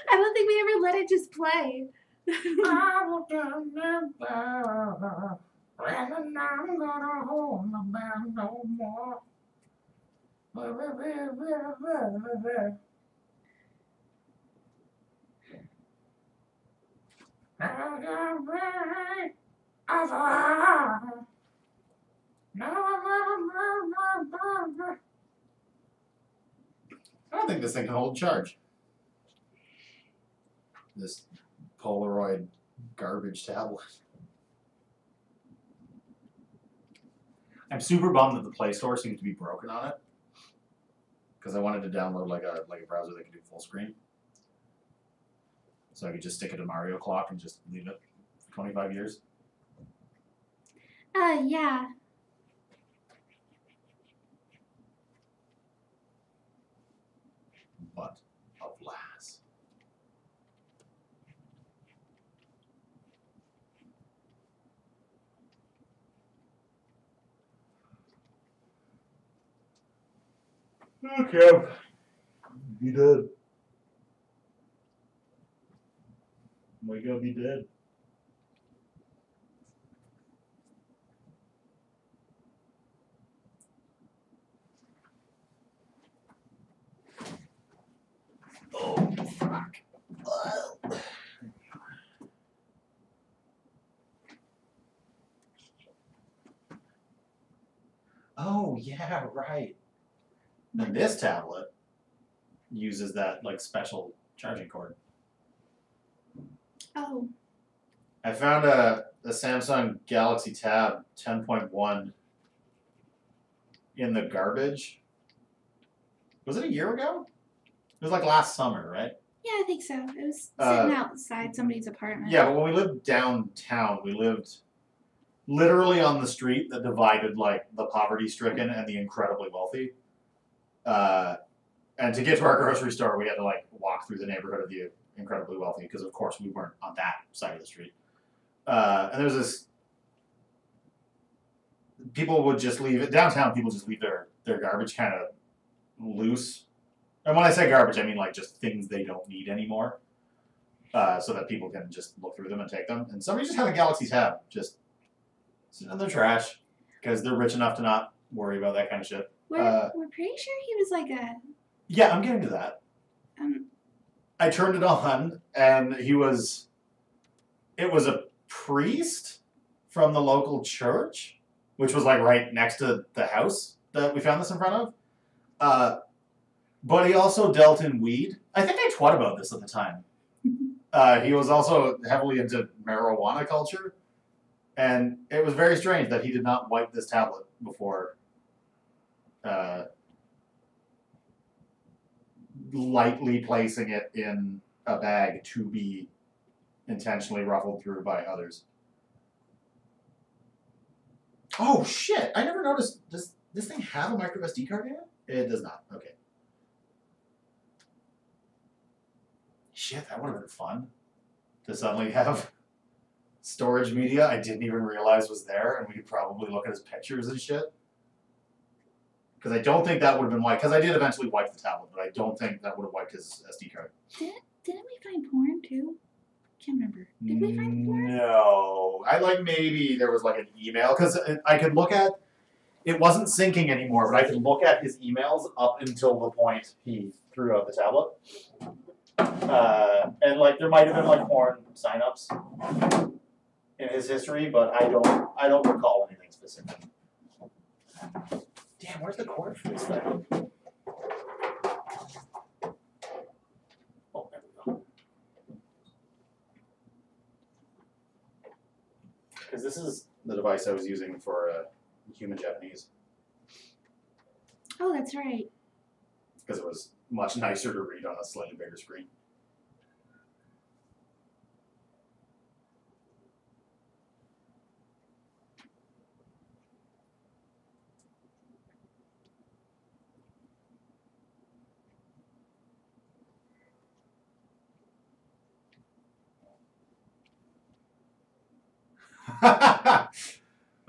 I don't think we ever let it just play. I will remember, and I'm gonna hold my back no more. I don't think this thing can hold charge. This Polaroid garbage tablet. I'm super bummed that the Play Store seems to be broken on it, because I wanted to download like a browser that could do full screen, so I could just stick it to Mario Clock and just leave it for 25 years. Yeah. But alas. Okay. Be dead. We gonna be dead. Oh, fuck. Oh, yeah, right. And this tablet uses that like special charging cord. Oh. I found a Samsung Galaxy Tab 10.1 in the garbage. Was it a year ago? It was like last summer, right? Yeah, I think so. It was sitting outside somebody's apartment. Yeah, but when we lived downtown, we lived literally on the street that divided like the poverty-stricken and the incredibly wealthy. And to get to our grocery store, we had to like walk through the neighborhood of the incredibly wealthy because, of course, we weren't on that side of the street. And there's this. People would just leave it downtown. People just leave their garbage kind of loose. And when I say garbage, I mean like just things they don't need anymore, so that people can just look through them and take them. And somebody just had a Galaxy Tab just sitting in their trash because they're rich enough to not worry about that kind of shit. We're pretty sure he was like a. Yeah, I'm getting to that. I turned it on, and he was it was a priest from the local church, which was like right next to the house that we found this in front of. But he also dealt in weed. I think I twat about this at the time. He was also heavily into marijuana culture, and it was very strange that he did not wipe this tablet before lightly placing it in a bag to be intentionally ruffled through by others. Oh shit! I never noticed. Does this thing have a micro SD card in it? It does not. Okay. Shit, that would have been fun. To suddenly have storage media I didn't even realize was there, and we could probably look at his pictures and shit. Because I don't think that would have been wiped. Because I did eventually wipe the tablet, but I don't think that would have wiped his SD card. Didn't we find porn too? Can't remember. Did we find porn? No. I like maybe there was like an email. Because I could look at. It wasn't syncing anymore, but I could look at his emails up until the point he threw out the tablet. And like there might have been like porn signups in his history, but I don't recall anything specific. Damn, where's the cord for this thing? Oh, there we go. Because this is the device I was using for Human Japanese. Oh, that's right. Because it was much nicer to read on a slightly bigger screen.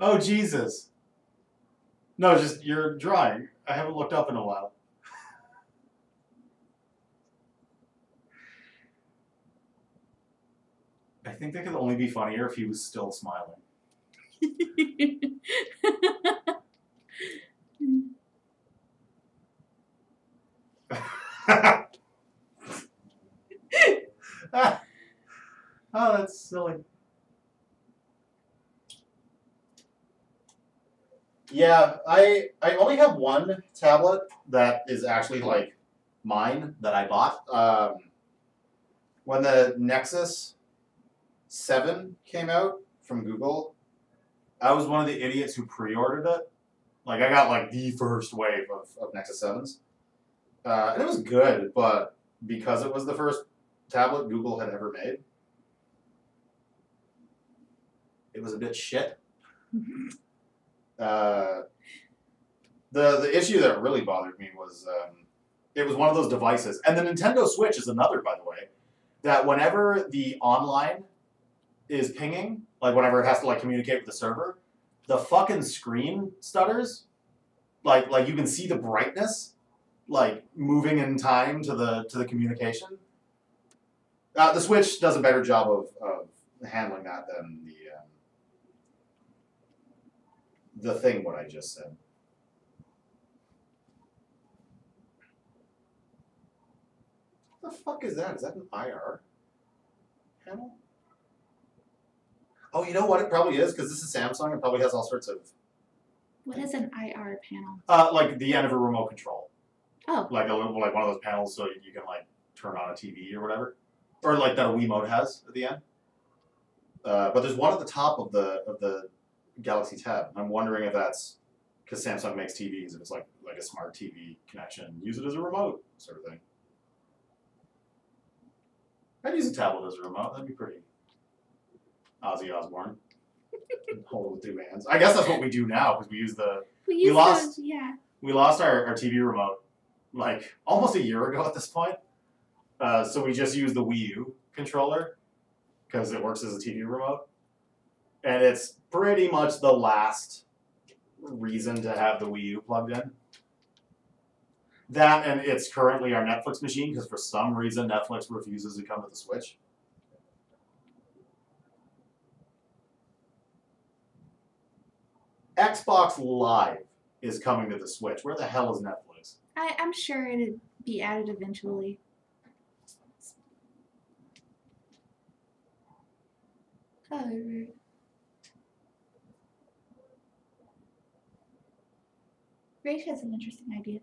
Oh, Jesus. No, just you're drawing. I haven't looked up in a while. I think that could only be funnier if he was still smiling. Oh, that's silly. Yeah, I only have one tablet that is actually like mine that I bought. When the Nexus 7 came out from Google, I was one of the idiots who pre-ordered it. Like I got like the first wave of Nexus 7s. And it was good, but because it was the first tablet Google had ever made, it was a bit shit. The issue that really bothered me was it was one of those devices, and the Nintendo Switch is another, by the way, that whenever the online is pinging, like whenever it has to like communicate with the server, the fucking screen stutters. Like you can see the brightness like moving in time to the communication. The Switch does a better job of handling that than the thing what I just said. What the fuck is that? Is that an IR panel? Oh, you know what it probably is? Because this is Samsung, it probably has all sorts of... What is an IR panel? Like the end of a remote control. Oh. Like like one of those panels so you can like turn on a TV or whatever. Or like that a Wiimote has at the end. But there's one at the top of the Galaxy Tab. I'm wondering if that's because Samsung makes TVs, if it's like a smart TV connection, use it as a remote sort of thing. I'd use a tablet as a remote. That'd be pretty Ozzy Osbourne. Hold it with two hands. I guess that's what we do now because we use the. We lost. Yeah. We lost our TV remote like almost a year ago at this point. So we just use the Wii U controller because it works as a TV remote. And it's pretty much the last reason to have the Wii U plugged in. That and it's currently our Netflix machine because for some reason Netflix refuses to come to the Switch. Xbox Live is coming to the Switch. Where the hell is Netflix? I'm sure it'd be added eventually. Oh. Rach has an interesting idea.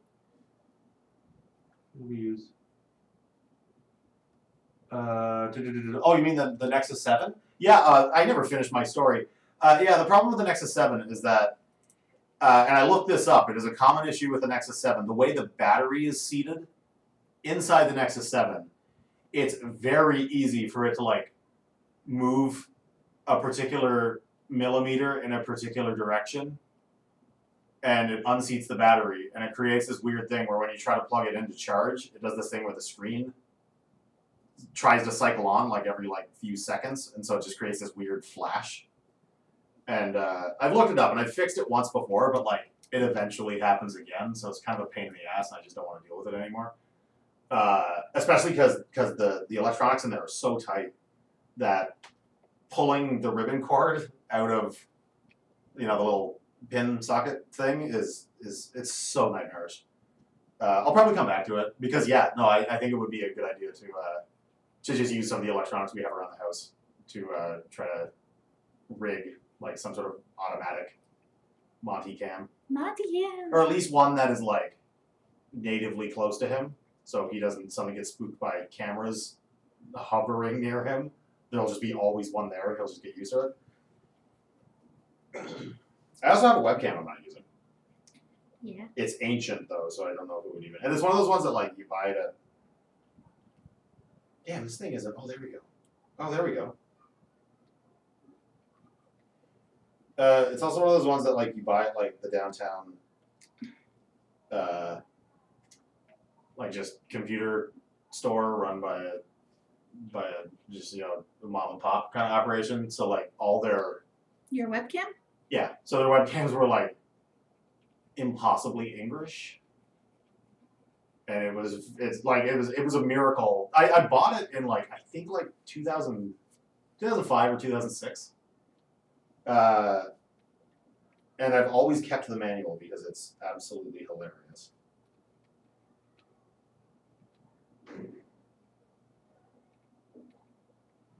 What do we use? Oh, you mean the Nexus 7? Yeah, I never finished my story. Yeah, the problem with the Nexus 7 is that, and I looked this up, it is a common issue with the Nexus 7. The way the battery is seated inside the Nexus 7, it's very easy for it to like move a particular millimeter in a particular direction, and it unseats the battery, and it creates this weird thing where when you try to plug it in to charge, it does this thing where the screen tries to cycle on like every like few seconds, and so it just creates this weird flash. And I've looked it up, and I've fixed it once before, but like it eventually happens again, so it's kind of a pain in the ass, and I just don't want to deal with it anymore. Especially because the electronics in there are so tight that pulling the ribbon cord out of the little pin socket thing is it's so nightmarish. I'll probably come back to it because I think it would be a good idea to just use some of the electronics we have around the house to try to rig like some sort of automatic Monty cam, or at least one that is like natively close to him, so he doesn't suddenly get spooked by cameras hovering near him. There'll just be always one there, and he'll just get used to it. I also have a webcam I'm not using. Yeah. It's ancient though, so I don't know if it would even. And it's one of those ones that like you buy it at. Damn, this thing isn't. Oh, there we go. Oh, there we go. It's also one of those ones that like you buy at like the downtown, like just computer store run by a just a mom and pop kind of operation. So like all their Your webcam? yeah, so their webcams were like impossibly English, and it was a miracle. I bought it in like I think like 2005 or 2006. And I've always kept the manual because it's absolutely hilarious.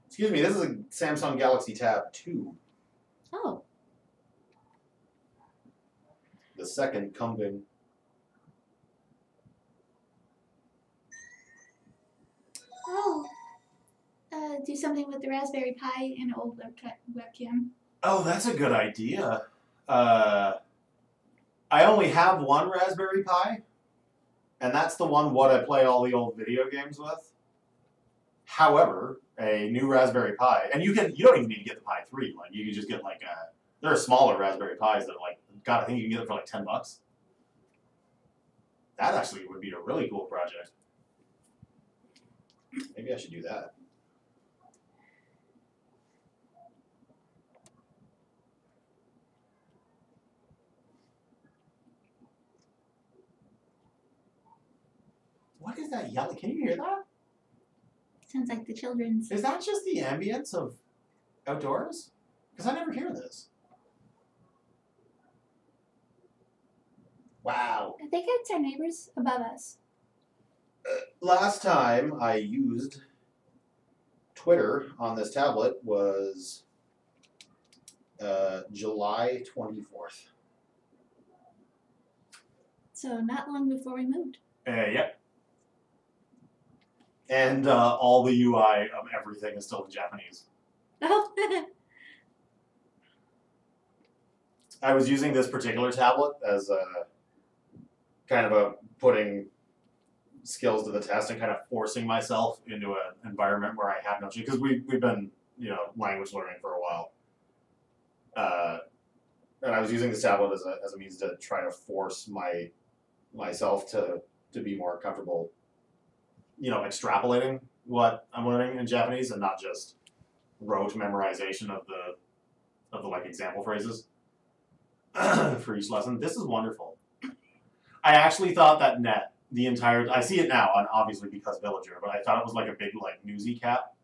Excuse me, this is a Samsung Galaxy Tab 2. Oh. The second coming. Oh. Do something with the Raspberry Pi and old webcam. Oh, that's a good idea. I only have one Raspberry Pi, and that's the one what I play all the old video games with. However, a new Raspberry Pi, and you don't even need to get the Pi 3. Like you can just get like there are smaller Raspberry Pis that are like, God, I think you can get them for like $10. That actually would be a really cool project. Maybe I should do that. What is that yelling? Can you hear that? Sounds like the children's. Is that just the ambience of outdoors? Because I never hear this. Wow. I think it's our neighbors above us. Last time I used Twitter on this tablet was July 24th. So not long before we moved. Yep. And all the UI of everything is still in Japanese. Oh. I was using this particular tablet as a kind of a putting skills to the test and kind of forcing myself into an environment where I have no because we've been language learning for a while, and I was using this tablet as a means to try to force myself to be more comfortable, extrapolating what I'm learning in Japanese and not just rote memorization of the like example phrases for each lesson. This is wonderful. I actually thought that net the entire I see it now, and obviously because Villager, but I thought it was like a big like newsy cap,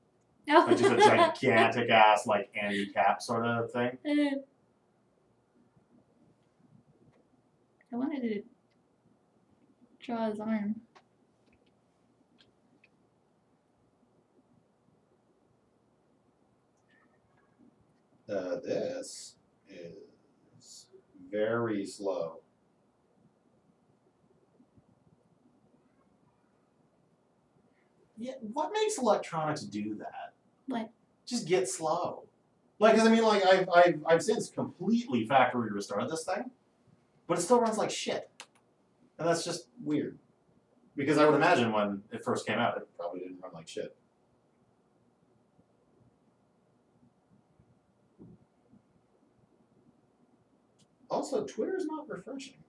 Oh. like just a gigantic ass like Andy cap sort of thing. I wanted to draw his arm. This is very slow. Yeah, what makes electronics do that? What? Just get slow. Like, 'cause I mean, like, I've since completely factory restored this thing, but it still runs like shit, and that's just weird. Because I would imagine when it first came out, it probably didn't run like shit. Also, Twitter's not refreshing.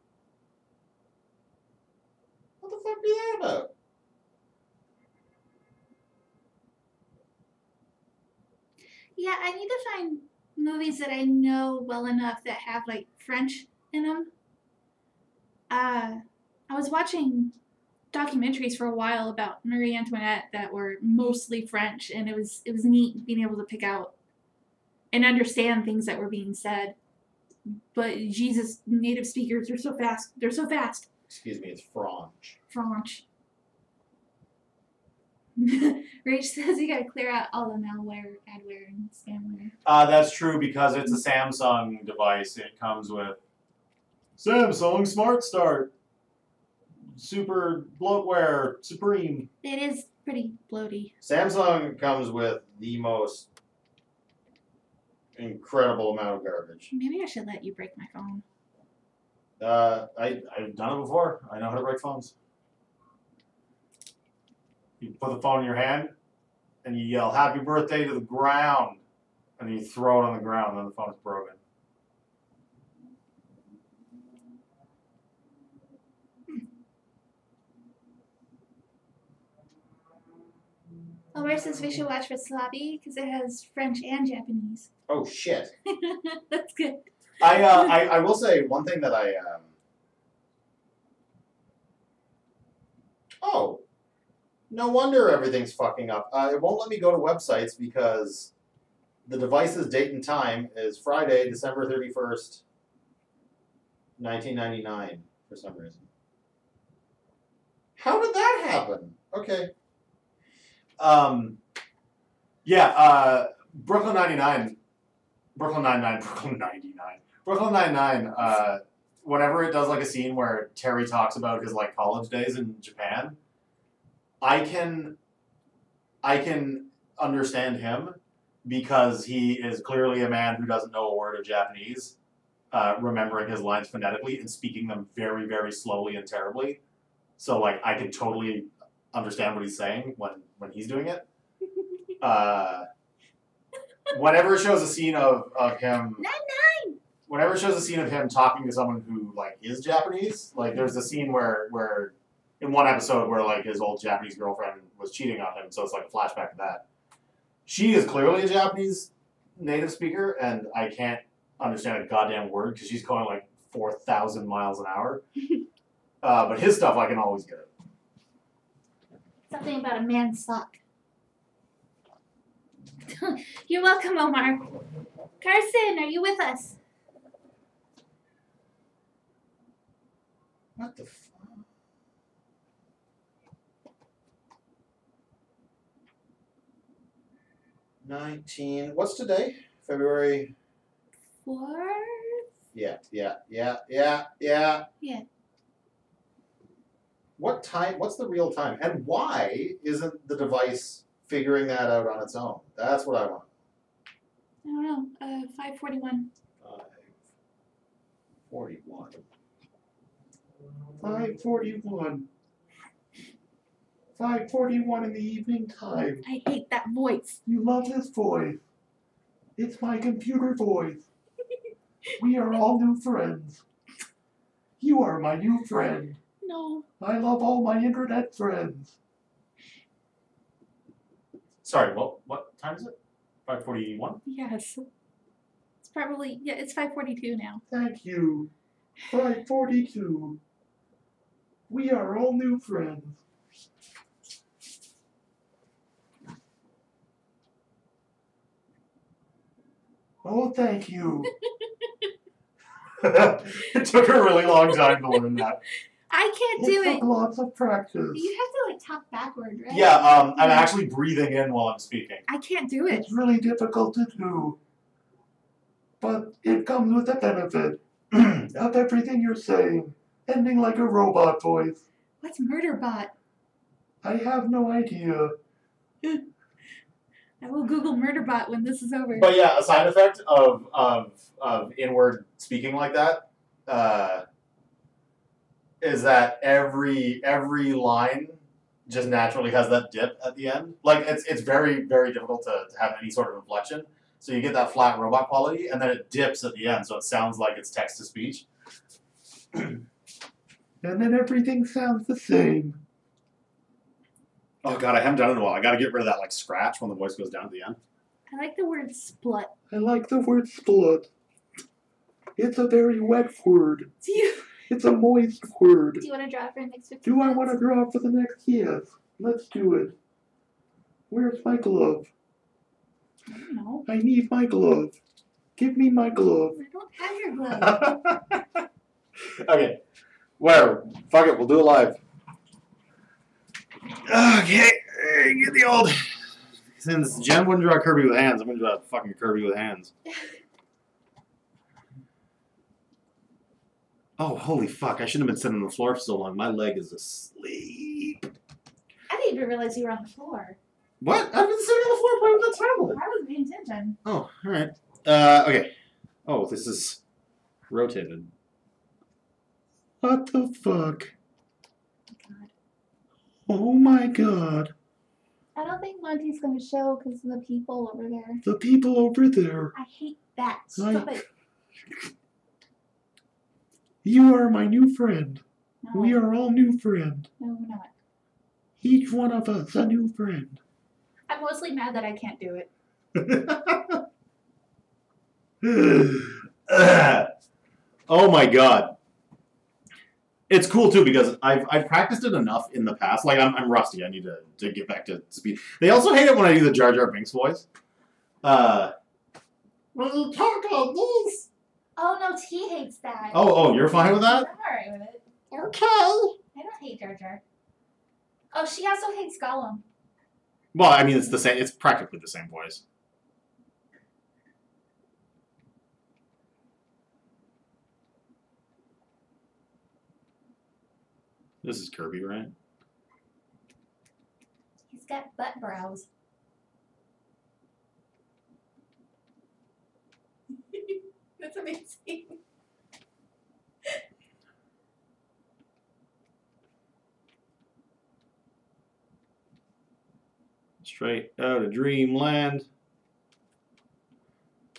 What the fuck is that about? Yeah, I need to find movies that I know well enough that have like French in them. I was watching documentaries for a while about Marie Antoinette that were mostly French, and it was neat being able to pick out and understand things that were being said. But Jesus, native speakers are so fast. They're so fast. Excuse me, it's French. French. Rach says you gotta clear out all the malware, adware, and spamware. That's true because it's a Samsung device. It comes with Samsung Smart Start, Super Bloatware, Supreme. It is pretty bloaty. Samsung comes with the most incredible amount of garbage. Maybe I should let you break my phone. I've done it before. I know how to break phones. You put the phone in your hand, and you yell "Happy Birthday" to the ground, and you throw it on the ground, and then the phone is broken. Omar says we should watch for Slabi because it has French and Japanese. Oh shit. That's good. I will say one thing that Oh. No wonder everything's fucking up. It won't let me go to websites because the device's date and time is Friday, December 31st, 1999 for some reason. How did that happen? Okay. Brooklyn 99, Brooklyn Nine-Nine, Brooklyn 99, Brooklyn Nine-Nine, whenever it does like a scene where Terry talks about his like college days in Japan, I can understand him because he is clearly a man who doesn't know a word of Japanese, remembering his lines phonetically and speaking them very, very slowly and terribly. So like I can totally understand what he's saying when he's doing it. Whenever it shows a scene of him, whenever it shows a scene of him talking to someone who like is Japanese, like there's a scene where in one episode where like his old Japanese girlfriend was cheating on him, so it's like a flashback to that. She is clearly a Japanese native speaker, and I can't understand a goddamn word because she's going like 4,000 miles an hour. But his stuff I can always get it. Something about a man's sock. You're welcome, Omar. Carson, are you with us? What the fuck? 19. What's today? February. 4th? Yeah. Yeah. What time? What's the real time? And why isn't the device figuring that out on its own? That's what I want. I don't know. 5:41. 5:41. 5:41. 5:41 in the evening time. I hate that voice. You love this voice. It's my computer voice. We are all new friends. You are my new friend. No. I love all my internet friends. Sorry, what time is it? 5:41? Yes. It's probably, yeah, it's 5:42 now. Thank you. 5:42. We are all new friends. Oh, thank you. It took a really long time to learn that. I can't do it. Lots of practice. You have to like talk backward, right? Yeah, I'm actually breathing in while I'm speaking. I can't do it. It's really difficult to do. But it comes with a benefit of everything you're saying, ending like a robot voice. What's Murderbot? I have no idea. I will Google Murderbot when this is over. But yeah, a side effect of inward speaking like that is that every line just naturally has that dip at the end. Like it's very, very difficult to have any sort of inflection. So you get that flat robot quality, and then it dips at the end, so it sounds like it's text to speech. And then everything sounds the same. Oh god, I haven't done it in a while. I gotta get rid of that like scratch when the voice goes down at the end. I like the word splut. I like the word splut. It's a very wet word. Do you It's a moist word. want to draw for the next 15 Do I minutes? want to draw for the next? Yes. Let's do it. Where's my glove? I don't know. I need my glove. Give me my glove. I don't have your glove. Okay. Whatever. Fuck it. We'll do it live. Okay, get the old. Since Jen wouldn't draw Kirby with hands, I'm gonna draw fucking Kirby with hands. Oh, holy fuck! I shouldn't have been sitting on the floor for so long. My leg is asleep. I didn't even realize you were on the floor. What? I've been sitting on the floor playing with the tablet. I wasn't paying attention. Oh, all right. Okay. Oh, this is rotated. What the fuck? God. Oh my god. I don't think Monty's going to show because of the people over there. The people over there. I hate that. I- Stop it. You are my new friend. No, We are all new friend. no, we're not. Each one of us a new friend. I'm mostly mad that I can't do it. Oh my god. It's cool too because I've practiced it enough in the past. Like I'm rusty. I need to get back to speed. They also hate it when I do the Jar Jar Binks voice. When you talk like this. Oh no, T hates that. Oh, you're fine with that? I'm alright with it. Okay. I don't hate Jar Jar. Oh, she also hates Gollum. Well, I mean it's the same. It's practically the same voice. This is Kirby, right? He's got butt brows. That's amazing. Straight out of Dreamland.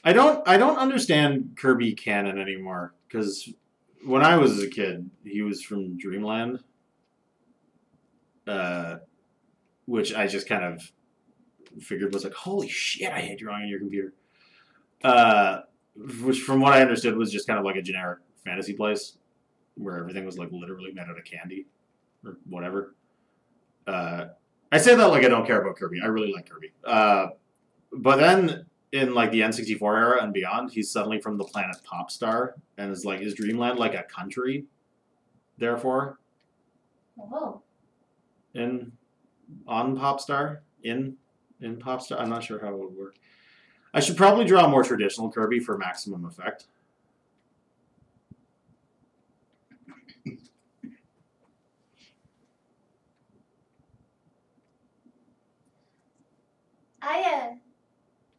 I don't understand Kirby canon anymore because when I was a kid, he was from Dreamland, which I just kind of figured was like, holy shit, I hate drawing on your computer. Which, from what I understood, was just kind of like a generic fantasy place where everything was like literally made out of candy or whatever. I say that like I don't care about Kirby. I really like Kirby. But then in like the N64 era and beyond, he's suddenly from the planet Popstar and is like, is Dreamland like a country? Therefore, Whoa. on Popstar in Popstar. I'm not sure how it would work. I should probably draw a more traditional Kirby for maximum effect.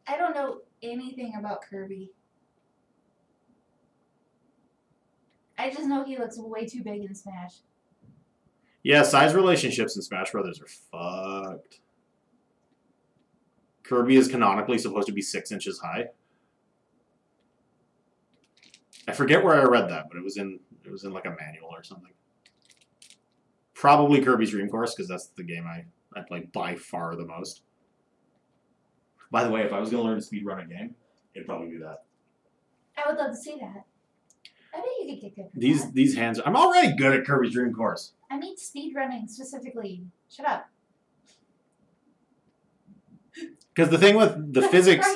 I don't know anything about Kirby. I just know he looks way too big in Smash. Yeah, size relationships in Smash Brothers are fucked. Kirby is canonically supposed to be 6 inches high. I forget where I read that, but it was in like a manual or something. Probably Kirby's Dream Course, because that's the game I play by far the most. By the way, if I was going to learn to speedrun a game, it'd probably be that. I would love to see that. I bet you could get good for that. These hands, I'm already good at Kirby's Dream Course. I mean speedrunning specifically. Shut up. Because the thing with the physics,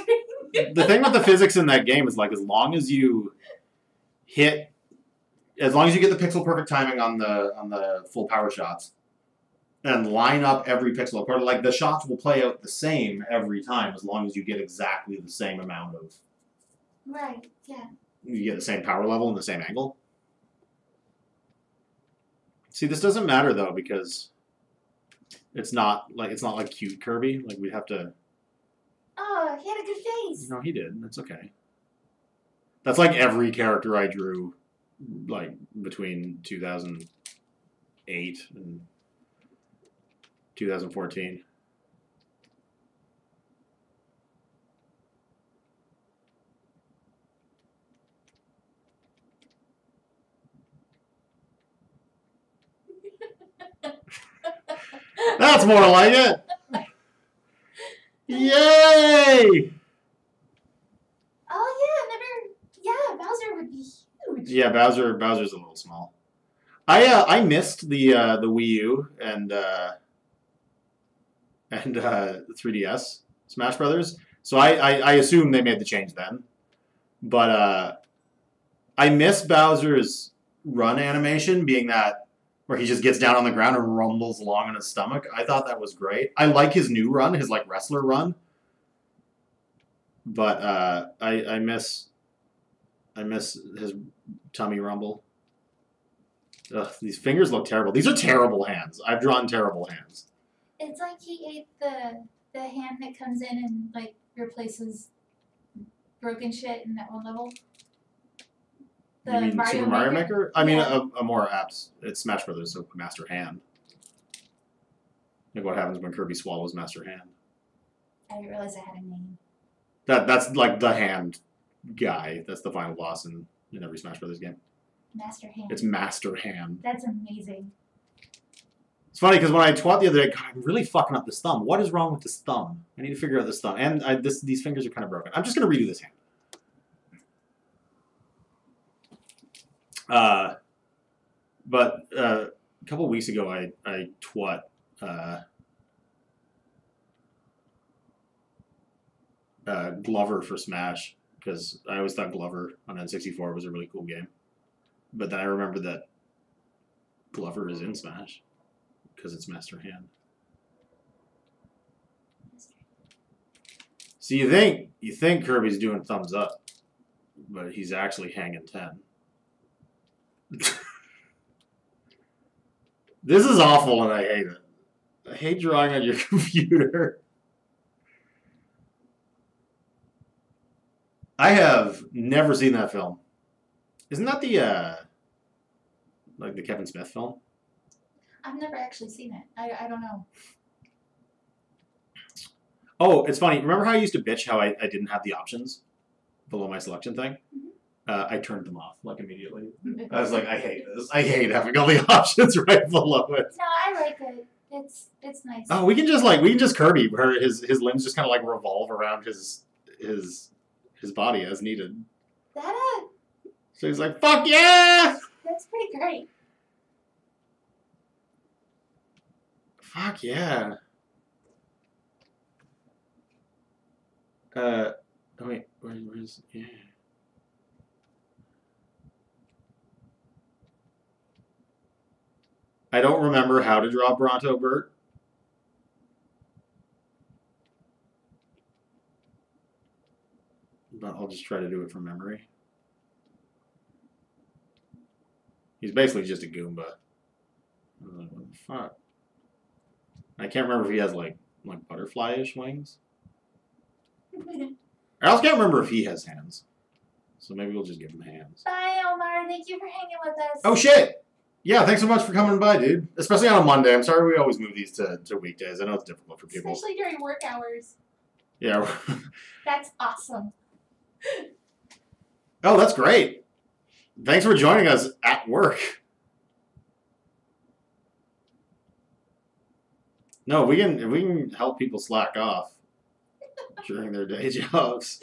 the thing with the physics in that game is like as long as you get the pixel perfect timing on the full power shots and line up every pixel according, like the shots will play out the same every time as long as you get exactly the same amount Right. Yeah. You get the same power level and the same angle. See, this doesn't matter though because it's not like cute Kirby. Like we'd have to. Oh, he had a good face. No, he did. That's okay. That's like every character I drew, like between 2008 and 2014. That's more like it. Yay! Oh yeah, Bowser would be huge. Yeah, Bowser's a little small. I missed the Wii U and 3DS Smash Brothers. So I assume they made the change then. But I miss Bowser's run animation being that where he just gets down on the ground and rumbles along on his stomach. I thought that was great. I like his new run, his like wrestler run. But I miss his tummy rumble. Ugh, these fingers look terrible. These are terrible hands. I've drawn terrible hands. It's like he ate the hand that comes in and like replaces broken shit in that one level. The You mean Super Mario Maker? I mean, Yeah. a more apt. It's Smash Brothers, so Master Hand. Like what happens when Kirby swallows Master Hand. I didn't realize I had a name. That's like the hand guy. That's the final boss in every Smash Brothers game. Master Hand. It's Master Hand. That's amazing. It's funny because when I twat the other day, God, I'm really fucking up this thumb. What is wrong with this thumb? I need to figure out this thumb. And these fingers are kind of broken. I'm just gonna redo this hand. But a couple weeks ago, I twat Glover for Smash because I always thought Glover on N64 was a really cool game. But then I remembered that Glover is in Smash because it's Master Hand. So you think Kirby's doing thumbs up, but he's actually hanging 10. This is awful and I hate it. I hate drawing on your computer. I have never seen that film. Isn't that the like the Kevin Smith film? I've never actually seen it. I don't know. Oh, it's funny. Remember how I used to bitch how I didn't have the options below my selection thing? I turned them off like immediately. I was like, I hate this. I hate having all the options right below it. No, I like it. It's nice. Oh, we can just Kirby where his limbs just kind of like revolve around his body as needed. That So he's like, fuck yeah! that's pretty great. Fuck yeah. Oh wait, where's yeah. I don't remember how to draw Bronto Burt. But I'll just try to do it from memory. He's basically just a Goomba. What the fuck? I can't remember if he has like butterfly-ish wings. I also can't remember if he has hands. So maybe we'll just give him hands. Bye, Omar. Thank you for hanging with us. Oh shit! Yeah, thanks so much for coming by, dude. Especially on a Monday. I'm sorry we always move these to weekdays. I know it's difficult for people. Especially during work hours. Yeah. That's awesome. Oh, that's great. Thanks for joining us at work. No, we can help people slack off during their day jobs.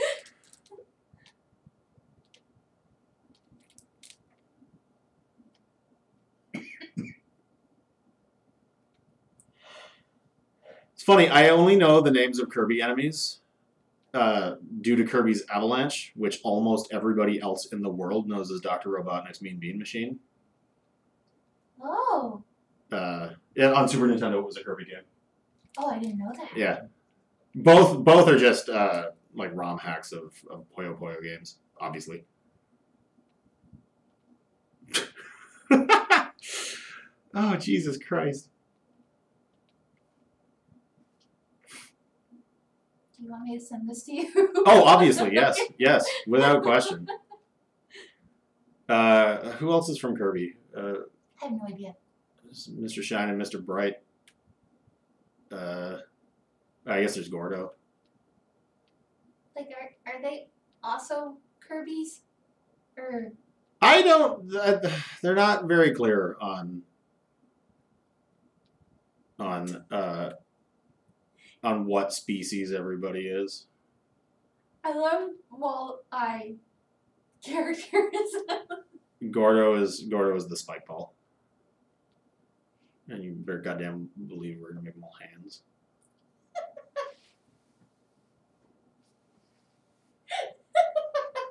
It's funny, I only know the names of Kirby enemies due to Kirby's Avalanche, which almost everybody else in the world knows as Dr. Robotnik's Mean Bean Machine. Oh. Yeah, on Super Nintendo, it was a Kirby game. Oh, I didn't know that. Yeah. Both are just like ROM hacks of Puyo Puyo games. obviously. Oh, Jesus Christ. Do you want me to send this to you? Oh, obviously, yes. Yes, without question. Who else is from Kirby? I have no idea. Mr. Shine and Mr. Bright. I guess there's Gordo. Like, are they also Kirby's? Or I don't. They're not very clear on what species everybody is. I love Wall-Eye characters. Gordo is the spike ball, and you better goddamn believe we're gonna make them all hands.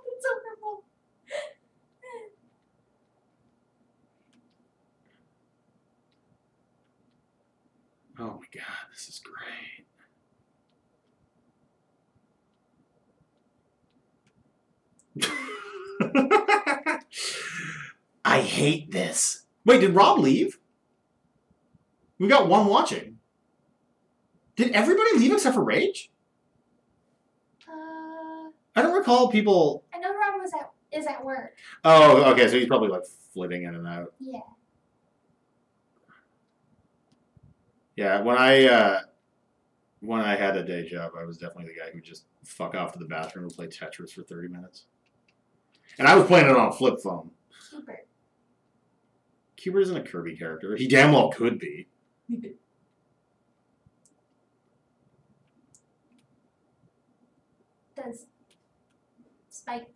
It's horrible. Oh my god, this is great. I hate this. Wait, did Rob leave? We got one watching. Did everybody leave except for Rage? I don't recall people. I know Rob is at work. Oh, okay, so he's probably like flitting in and out. Yeah. Yeah, when I had a day job, I was definitely the guy who would just fuck off to the bathroom and play Tetris for 30 minutes. And I was playing it on a flip phone. Super. Cubert isn't a Kirby character. He damn well could be. Does Spike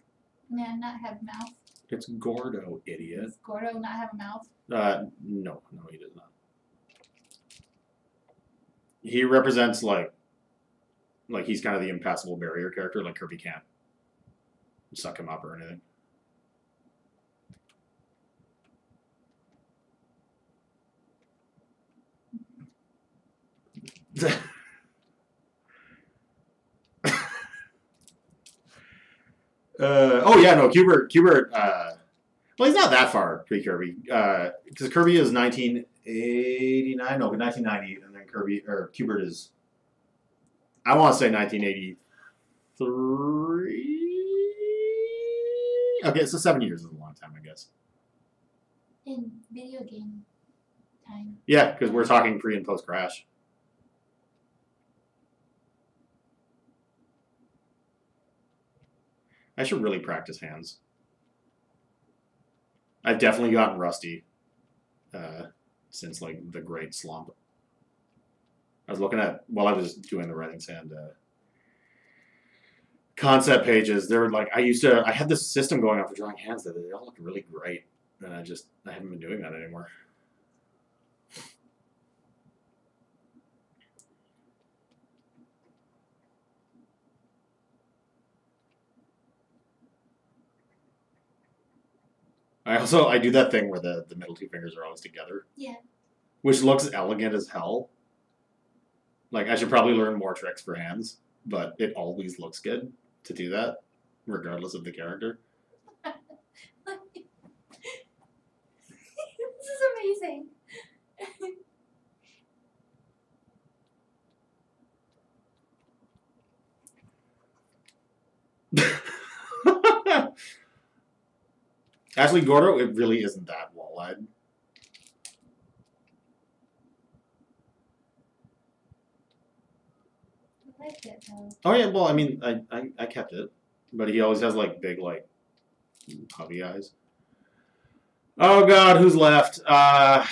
Man not have a mouth? It's Gordo, idiot. Does Gordo not have a mouth? No, he does not. He represents like he's kind of the impassable barrier character. Like Kirby can't suck him up or anything. Oh yeah, no, Cubert. Well, he's not that far pre-Kirby, because Kirby is 1989, no, 1990, and then Cubert is, I want to say 1983. Okay, so 7 years is a long time, I guess. In video game time. Yeah, because we're talking pre and post Crash. I should really practice hands. I've definitely gotten rusty since like the Great Slump. I was looking at, while I was doing the Rising Sand concept pages, they were like, I had this system going on for drawing hands that they all looked really great, and I haven't been doing that anymore. I do that thing where the middle two fingers are always together. Yeah. Which looks elegant as hell. Like, I should probably learn more tricks for hands, but it always looks good to do that, regardless of the character. This is amazing. Actually, Gordo, it really isn't that wall-eyed. I like it though. Oh yeah, well, I mean, I kept it, but he always has like big like puppy eyes. Oh God, who's left? I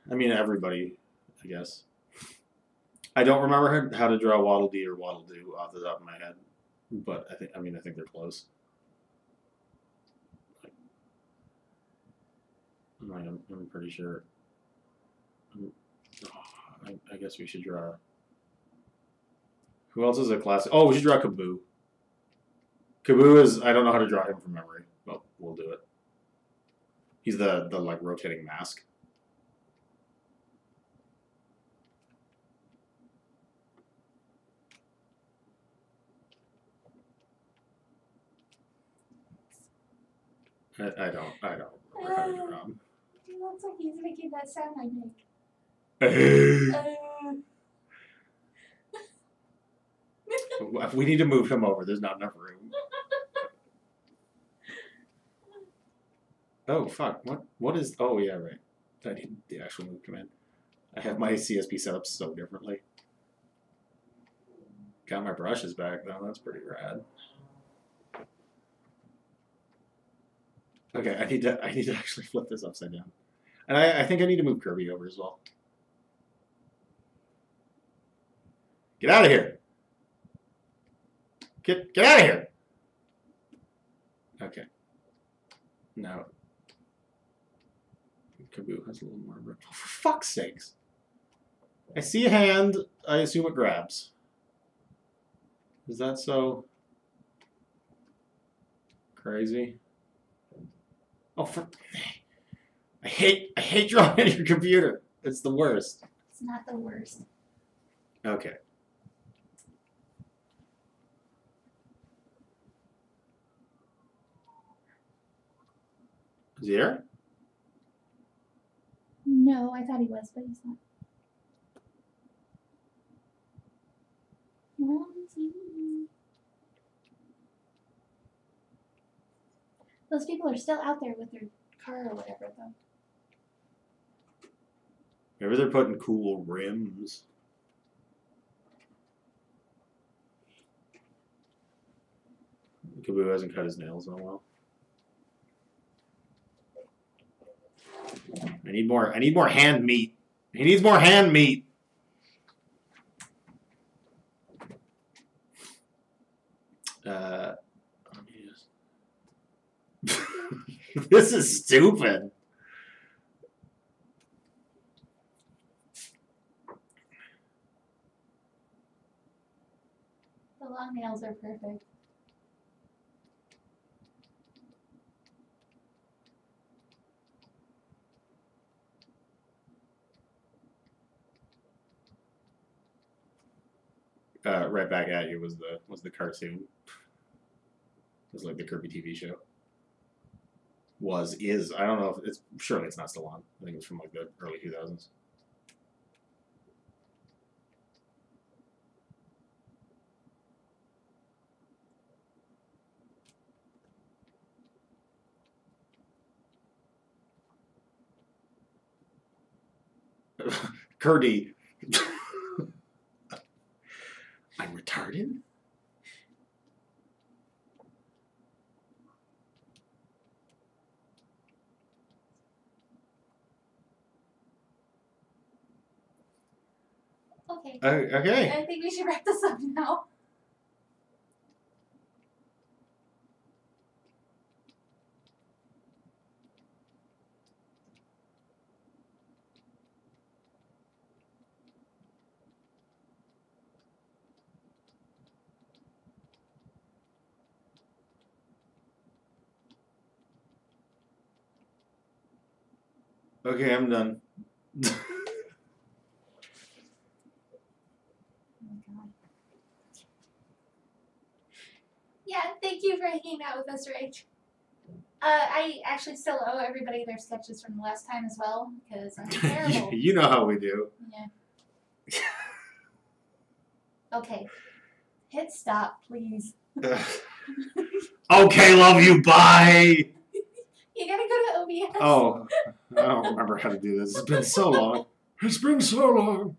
mean, everybody, I guess. I don't remember how to draw Waddle Dee or Waddle Doo off the top of my head, but I think they're close. I'm pretty sure. I guess we should draw. Who else is a classic? Oh, we should draw Kaboo. Kaboo is, I don't know how to draw him from memory, but we'll do it. He's the like rotating mask. I don't remember how to drum. He looks like he's making that sound I make. We need to move him over. There's not enough room. Oh fuck! What is? Oh yeah, right. I need the actual move command. I have my CSP set up so differently. Got my brushes back though. That's pretty rad. Okay, I need to actually flip this upside down, and I think I need to move Kirby over as well. Get out of here! Get out of here! Okay. Now, Kaboo has a little more room. Oh, for fuck's sakes! I see a hand. I assume it grabs. Is that so crazy? Oh, I hate drawing on your computer. It's the worst. It's not the worst. Okay. Is he there? No, I thought he was, but he's not. Where is he? Those people are still out there with their car or whatever, though. Maybe they're putting cool rims. Kaboo hasn't cut his nails in a while. I need more hand meat. He needs more hand meat. This is stupid. The long nails are perfect. Right back at you was the cartoon. It was like the Kirby TV show. Is I don't know if it's surely it's not still on. I think it's from like the early 2000s. Kirby. I'm retarded? Okay. Okay. I think we should wrap this up now. Okay, I'm done. Oh my God. Yeah, thank you for hanging out with us, Rach. I actually still owe everybody their sketches from the last time as well, because I'm terrible. You know how we do. Yeah. Okay. Hit stop, please. Okay, love you, bye! You gotta go to OBS. Oh, I don't remember how to do this. It's been so long. It's been so long.